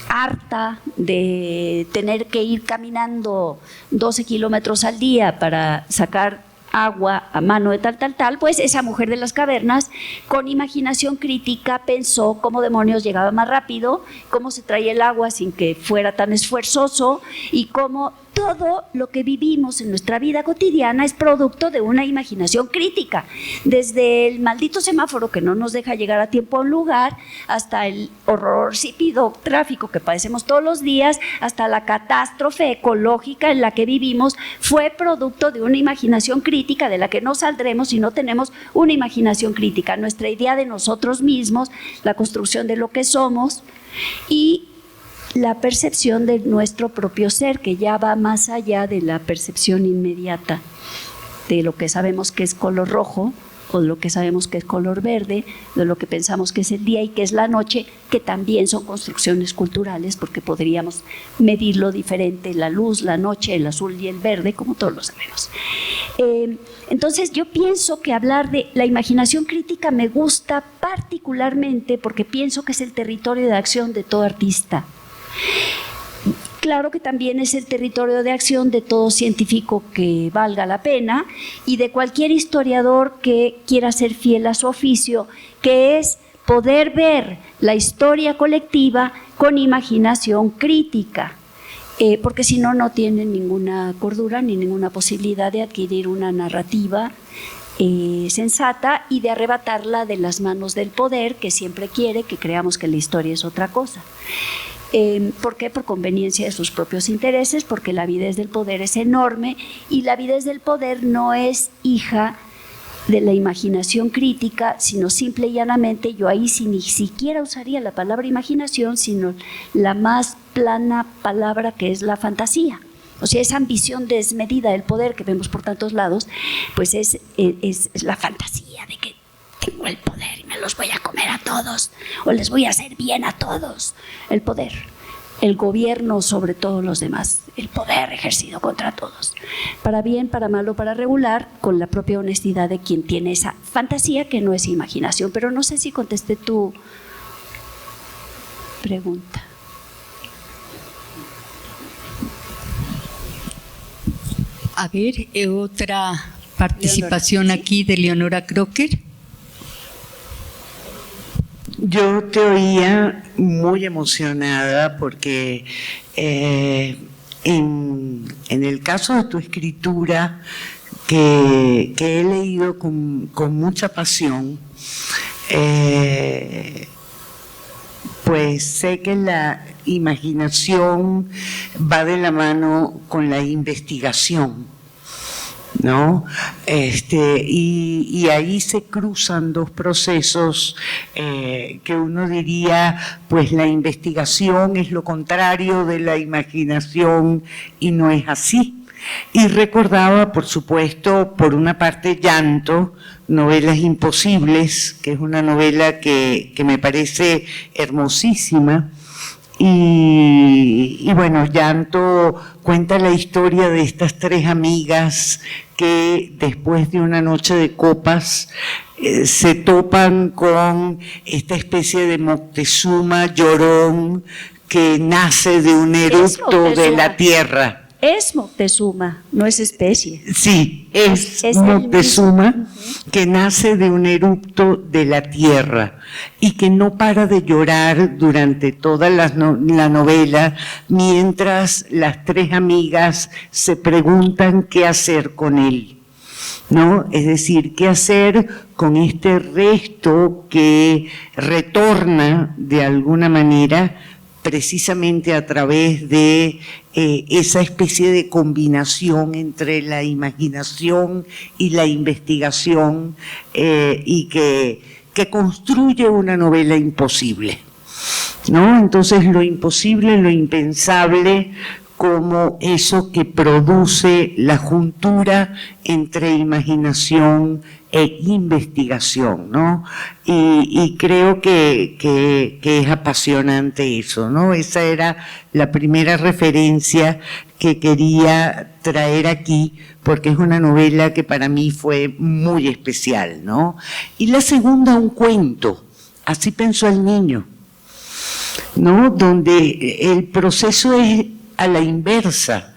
harta de tener que ir caminando 12 kilómetros al día para sacar agua a mano de tal, pues esa mujer de las cavernas, con imaginación crítica, pensó cómo demonios llegaba más rápido, cómo se traía el agua sin que fuera tan esfuerzoso y cómo todo lo que vivimos en nuestra vida cotidiana es producto de una imaginación crítica, desde el maldito semáforo que no nos deja llegar a tiempo a un lugar, hasta el horrorípido tráfico que padecemos todos los días, hasta la catástrofe ecológica en la que vivimos, fue producto de una imaginación crítica de la que no saldremos si no tenemos una imaginación crítica, nuestra idea de nosotros mismos, la construcción de lo que somos y la percepción de nuestro propio ser, que ya va más allá de la percepción inmediata de lo que sabemos que es color rojo o de lo que sabemos que es color verde, de lo que pensamos que es el día y que es la noche, que también son construcciones culturales porque podríamos medirlo diferente, la luz, la noche, el azul y el verde, como todos lo sabemos. Entonces yo pienso que hablar de la imaginación crítica me gusta particularmente porque pienso que es el territorio de acción de todo artista. Claro que también es el territorio de acción de todo científico que valga la pena y de cualquier historiador que quiera ser fiel a su oficio, que es poder ver la historia colectiva con imaginación crítica, porque si no, no tienen ninguna cordura ni ninguna posibilidad de adquirir una narrativa sensata y de arrebatarla de las manos del poder, que siempre quiere que creamos que la historia es otra cosa. ¿Por qué? Por conveniencia de sus propios intereses, porque la avidez del poder es enorme y la avidez del poder no es hija de la imaginación crítica, sino simple y llanamente, yo ahí sí ni siquiera usaría la palabra imaginación, sino la más plana palabra que es la fantasía. O sea, esa ambición desmedida del poder que vemos por tantos lados, pues es la fantasía de que tengo el poder y me los voy a comer a todos o les voy a hacer bien a todos. El poder, el gobierno sobre todos los demás, el poder ejercido contra todos, para bien, para mal o para regular, con la propia honestidad de quien tiene esa fantasía que no es imaginación. Pero no sé si contesté tu pregunta. A ver, otra participación Leonora, ¿sí? Aquí de Leonora Crocker. Yo te oía muy emocionada porque en el caso de tu escritura, que he leído con mucha pasión, pues sé que la imaginación va de la mano con la investigación, ¿no? Y ahí se cruzan dos procesos que uno diría, pues la investigación es lo contrario de la imaginación y no es así. Y recordaba, por supuesto, por una parte Llanto, Novelas Imposibles, que es una novela que me parece hermosísima. Y bueno, Llanto cuenta la historia de estas tres amigas que después de una noche de copas se topan con esta especie de Moctezuma llorón que nace de un eructo de la tierra. Es Moctezuma, no es especie. Sí, es Moctezuma que nace de un erupto de la tierra y que no para de llorar durante toda la novela mientras las tres amigas se preguntan qué hacer con él, ¿no? Es decir, qué hacer con este resto que retorna de alguna manera precisamente a través de esa especie de combinación entre la imaginación y la investigación y que construye una novela imposible, ¿no? Entonces lo imposible, lo impensable, como eso que produce la juntura entre imaginación e investigación, ¿no? Y creo que es apasionante eso, ¿no? Esa era la primera referencia que quería traer aquí, porque es una novela que para mí fue muy especial, ¿no? Y la segunda, un cuento, Así pensó el niño, ¿no? Donde el proceso es a la inversa,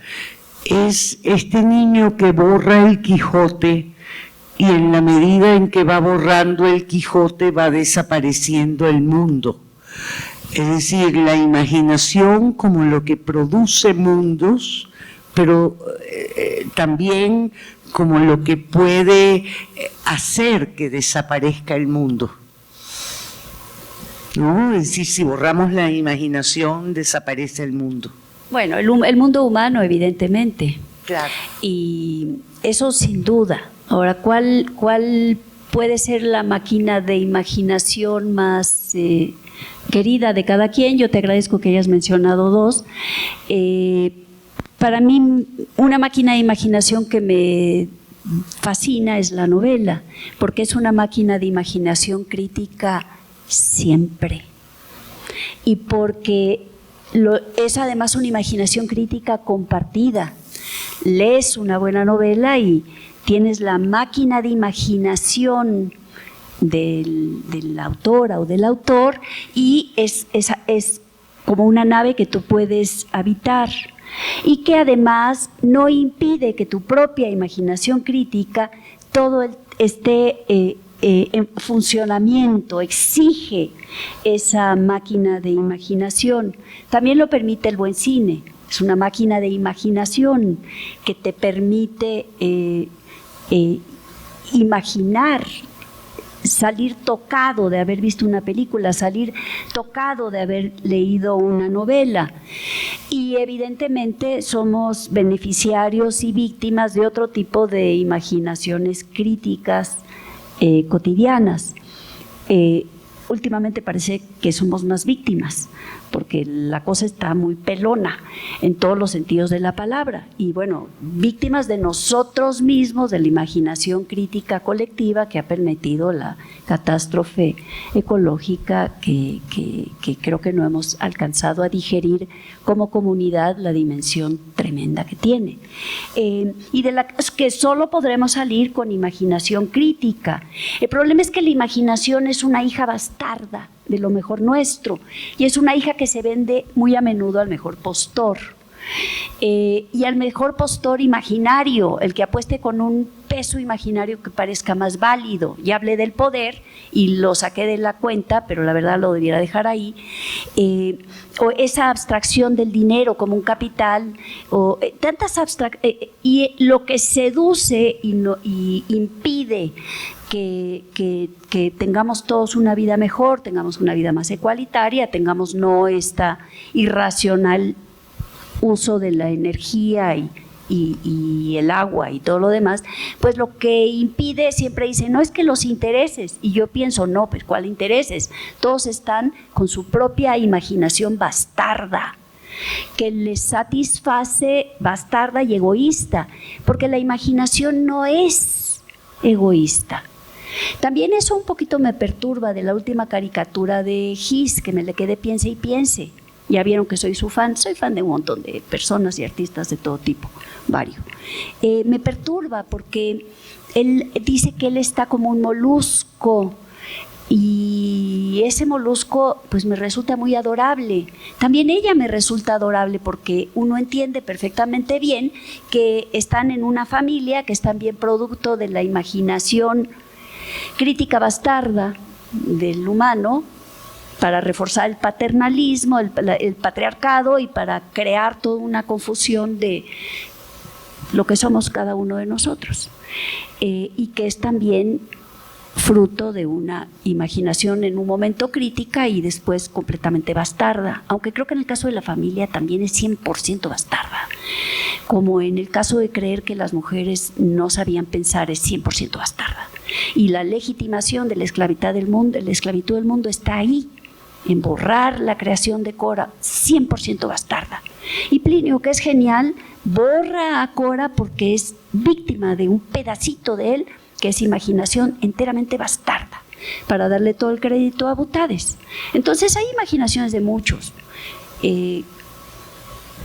es este niño que borra el Quijote, y en la medida en que va borrando el Quijote va desapareciendo el mundo. Es decir, la imaginación como lo que produce mundos, pero también como lo que puede hacer que desaparezca el mundo, ¿no? Es decir, si borramos la imaginación, desaparece el mundo. Bueno, el mundo humano, evidentemente. Claro. Y eso sin duda. Ahora, ¿cuál puede ser la máquina de imaginación más querida de cada quien? Yo te agradezco que hayas mencionado dos. Para mí, una máquina de imaginación que me fascina es la novela, porque es una máquina de imaginación crítica siempre. Y porque es además una imaginación crítica compartida. Lees una buena novela y tienes la máquina de imaginación de la autora o del autor, y es como una nave que tú puedes habitar y que además no impide que tu propia imaginación crítica todo esté en funcionamiento, exige esa máquina de imaginación. También lo permite el buen cine, es una máquina de imaginación que te permite imaginar, salir tocado de haber visto una película, salir tocado de haber leído una novela. Y evidentemente somos beneficiarios y víctimas de otro tipo de imaginaciones críticas cotidianas. Últimamente parece que somos más víctimas, porque la cosa está muy pelona en todos los sentidos de la palabra. Y bueno, víctimas de nosotros mismos, de la imaginación crítica colectiva que ha permitido la catástrofe ecológica que creo que no hemos alcanzado a digerir como comunidad, la dimensión tremenda que tiene. Y de la que solo podremos salir con imaginación crítica. El problema es que la imaginación es una hija bastarda de lo mejor nuestro, y es una hija que se vende muy a menudo al mejor postor, y al mejor postor imaginario, el que apueste con un peso imaginario que parezca más válido. Ya hablé del poder y lo saqué de la cuenta, pero la verdad lo debiera dejar ahí, o esa abstracción del dinero como un capital, o tantas y lo que seduce y impide que tengamos todos una vida mejor, tengamos una vida más igualitaria, tengamos no esta irracional uso de la energía y el agua y todo lo demás, pues lo que impide, siempre dice, no es que los intereses, y yo pienso, no, pues ¿cuál intereses? Todos están con su propia imaginación bastarda, que les satisface, bastarda y egoísta, porque la imaginación no es egoísta. También eso un poquito me perturba de la última caricatura de Gis, que me le quedé piense y piense. Ya vieron que soy su fan, soy fan de un montón de personas y artistas de todo tipo, varios. Me perturba porque él dice que él está como un molusco, y ese molusco pues me resulta muy adorable. También ella me resulta adorable porque uno entiende perfectamente bien que están en una familia, que están bien producto de la imaginación crítica bastarda del humano, para reforzar el paternalismo, el patriarcado, y para crear toda una confusión de lo que somos cada uno de nosotros, y que es también fruto de una imaginación en un momento crítica y después completamente bastarda, aunque creo que en el caso de la familia también es 100% bastarda, como en el caso de creer que las mujeres no sabían pensar, es 100% bastarda. Y la legitimación de la esclavitud del mundo está ahí, en borrar la creación de Cora, 100% bastarda. Y Plinio, que es genial, borra a Cora porque es víctima de un pedacito de él que es imaginación enteramente bastarda, para darle todo el crédito a Butades. Entonces hay imaginaciones de muchos.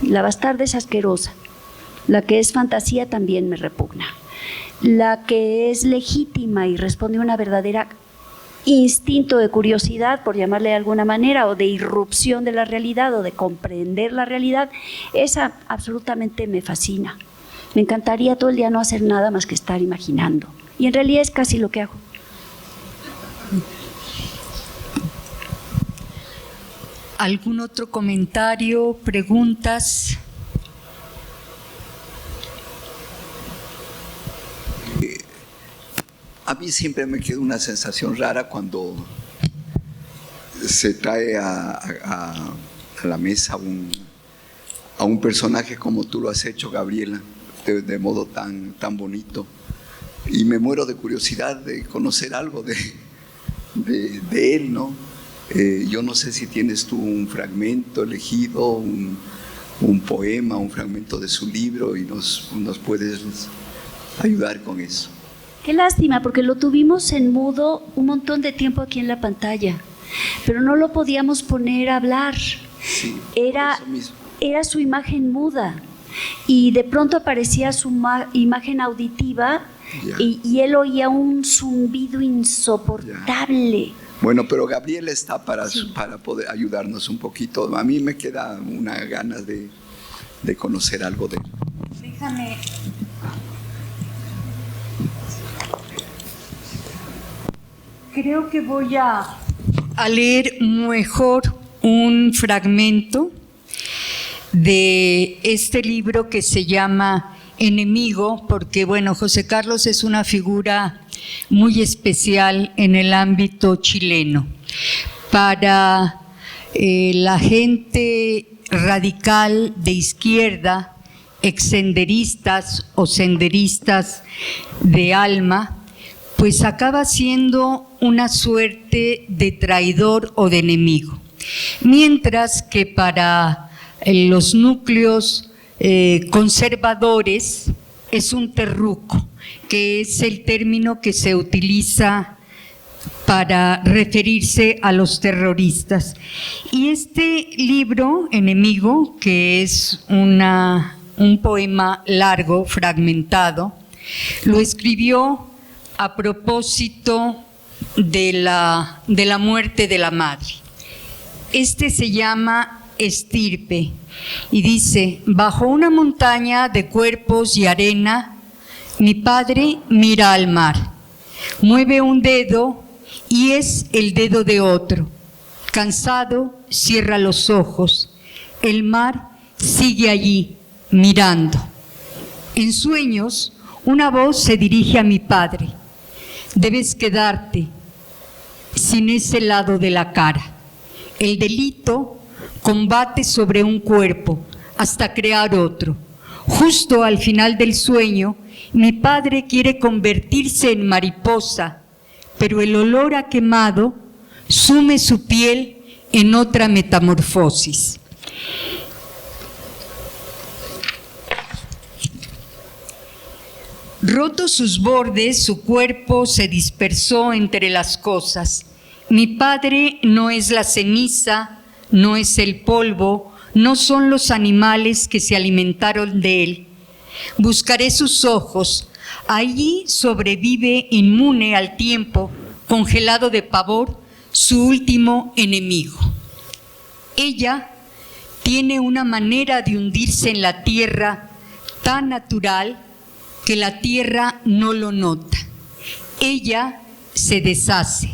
La bastarda es asquerosa, la que es fantasía también me repugna, la que es legítima y responde a una verdadera instinto de curiosidad, por llamarle de alguna manera, o de irrupción de la realidad o de comprender la realidad, esa absolutamente me fascina. Me encantaría todo el día no hacer nada más que estar imaginando, y en realidad es casi lo que hago. ¿Algún otro comentario, preguntas? A mí siempre me queda una sensación rara cuando se trae a la mesa a un personaje como tú lo has hecho, Gabriela, de modo tan bonito. Y me muero de curiosidad de conocer algo de él, ¿no? Yo no sé si tienes tú un fragmento elegido, un poema, un fragmento de su libro y nos puedes ayudar con eso. Qué lástima, porque lo tuvimos en mudo un montón de tiempo aquí en la pantalla, pero no lo podíamos poner a hablar. Sí, era su imagen muda y de pronto aparecía su imagen auditiva y él oía un zumbido insoportable. Bueno, pero Gabriela está para poder ayudarnos un poquito. A mí me queda una ganas de conocer algo de él. Déjame. Creo que voy a leer mejor un fragmento de este libro que se llama Enemigo, porque bueno, José Carlos es una figura muy especial en el ámbito chileno. Para la gente radical de izquierda, exsenderistas o senderistas de alma, pues acaba siendo una suerte de traidor o de enemigo. Mientras que para los núcleos conservadores es un terruco, que es el término que se utiliza para referirse a los terroristas. Y este libro, Enemigo, que es un poema largo, fragmentado, lo escribió a propósito de la muerte de la madre. Este se llama Estirpe y dice: bajo una montaña de cuerpos y arena, mi padre mira al mar, mueve un dedo y es el dedo de otro. Cansado, cierra los ojos. El mar sigue allí, mirando. En sueños, una voz se dirige a mi padre: debes quedarte sin ese lado de la cara. El delito combate sobre un cuerpo hasta crear otro. Justo al final del sueño, mi padre quiere convertirse en mariposa, pero el olor a quemado sume su piel en otra metamorfosis. Rotos sus bordes, su cuerpo se dispersó entre las cosas. Mi padre no es la ceniza, no es el polvo, no son los animales que se alimentaron de él. Buscaré sus ojos, allí sobrevive inmune al tiempo, congelado de pavor, su último enemigo. Ella tiene una manera de hundirse en la tierra tan natural que la tierra no lo nota. Ella se deshace.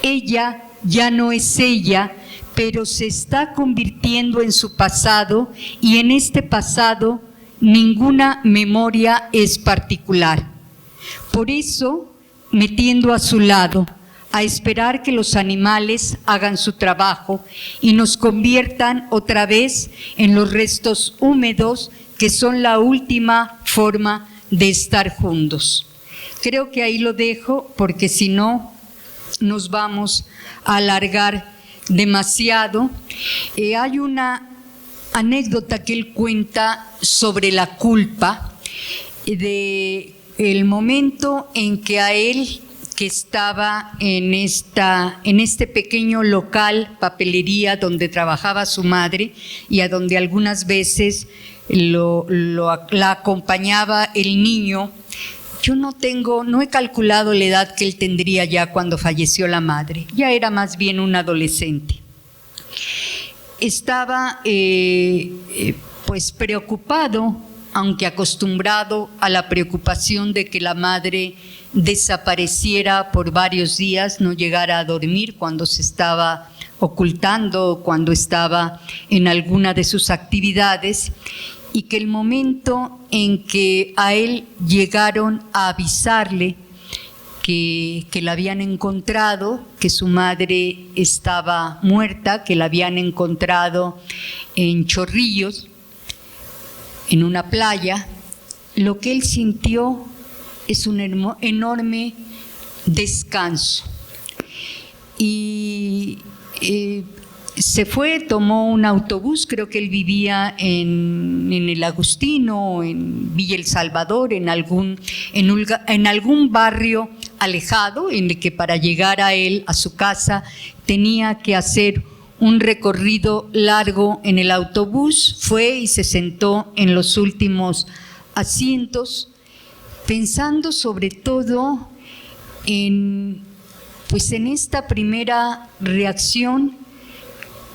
Ella ya no es ella, pero se está convirtiendo en su pasado, y en este pasado ninguna memoria es particular. Por eso me tiendo a su lado, a esperar que los animales hagan su trabajo y nos conviertan otra vez en los restos húmedos que son la última forma de estar juntos. Creo que ahí lo dejo, porque si no nos vamos a alargar demasiado. Hay una anécdota que él cuenta sobre la culpa de el momento en que a él, que estaba en este pequeño local, papelería, donde trabajaba su madre y a donde algunas veces la acompañaba el niño. Yo no he calculado la edad que él tendría ya cuando falleció la madre, ya era más bien un adolescente. Estaba pues preocupado, aunque acostumbrado a la preocupación de que la madre desapareciera por varios días, no llegara a dormir cuando se estaba ocultando, cuando estaba en alguna de sus actividades, y que el momento en que a él llegaron a avisarle que la habían encontrado, que su madre estaba muerta, que la habían encontrado en Chorrillos, en una playa, lo que él sintió es un enorme descanso. Y se fue, tomó un autobús, creo que él vivía en el Agustino, en Villa El Salvador, en algún barrio alejado, en el que para llegar a él, a su casa, tenía que hacer un recorrido largo en el autobús. Fue y se sentó en los últimos asientos, pensando sobre todo en esta primera reacción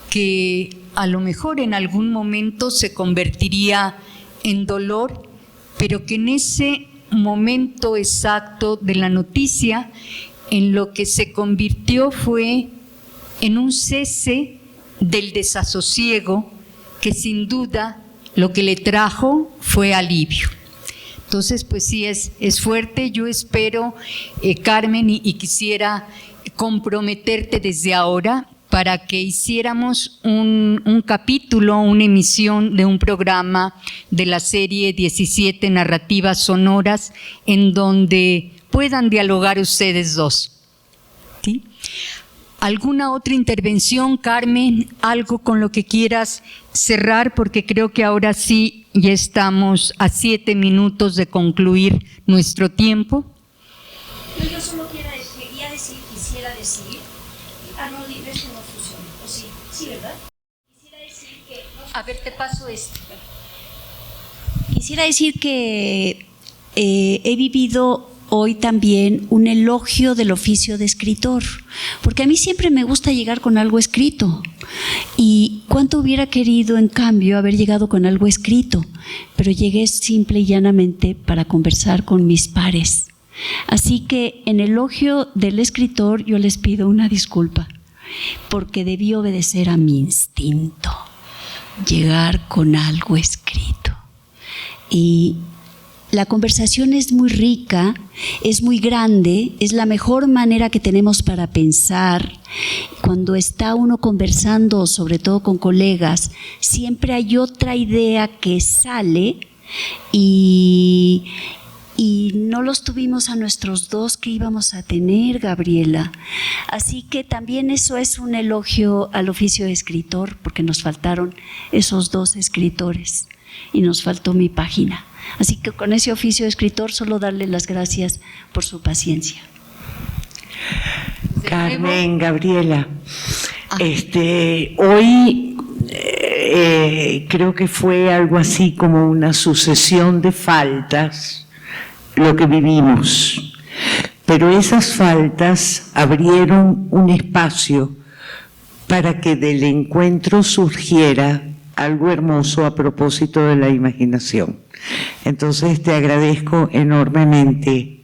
que a lo mejor en algún momento se convertiría en dolor, pero que en ese momento exacto de la noticia, en lo que se convirtió fue en un cese del desasosiego, que sin duda lo que le trajo fue alivio. Entonces, pues sí, es fuerte. Yo espero, Carmen, y quisiera comprometerte desde ahora para que hiciéramos un capítulo, una emisión de un programa de la serie 17 Narrativas Sonoras, en donde puedan dialogar ustedes dos. ¿Sí? ¿Alguna otra intervención, Carmen? ¿Algo con lo que quieras cerrar? Porque creo que ahora sí ya estamos a 7 minutos de concluir nuestro tiempo. Yo solo quisiera decir, no digas que no funciona, o sí, ¿verdad? Quisiera decir que… A ver, te paso esto. Quisiera decir que he vivido hoy también un elogio del oficio de escritor, porque a mí siempre me gusta llegar con algo escrito, y cuánto hubiera querido en cambio haber llegado con algo escrito, pero llegué simple y llanamente para conversar con mis pares. Así que en elogio del escritor yo les pido una disculpa, porque debí obedecer a mi instinto, llegar con algo escrito. Y la conversación es muy rica, es muy grande, es la mejor manera que tenemos para pensar. Cuando está uno conversando, sobre todo con colegas, siempre hay otra idea que sale y no los tuvimos a nuestros dos que íbamos a tener, Gabriela. Así que también eso es un elogio al oficio de escritor, porque nos faltaron esos dos escritores y nos faltó mi página. Así que con ese oficio de escritor solo darle las gracias por su paciencia. Carmen, Gabriela, hoy creo que fue algo así como una sucesión de faltas lo que vivimos, pero esas faltas abrieron un espacio para que del encuentro surgiera algo hermoso a propósito de la imaginación. Entonces te agradezco enormemente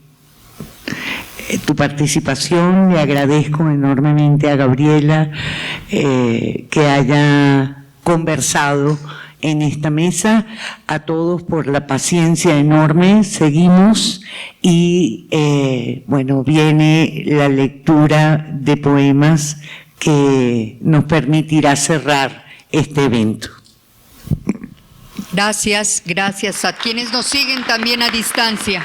tu participación, le agradezco enormemente a Gabriela que haya conversado en esta mesa, a todos por la paciencia enorme. Seguimos y bueno, viene la lectura de poemas que nos permitirá cerrar este evento. Gracias a quienes nos siguen también a distancia.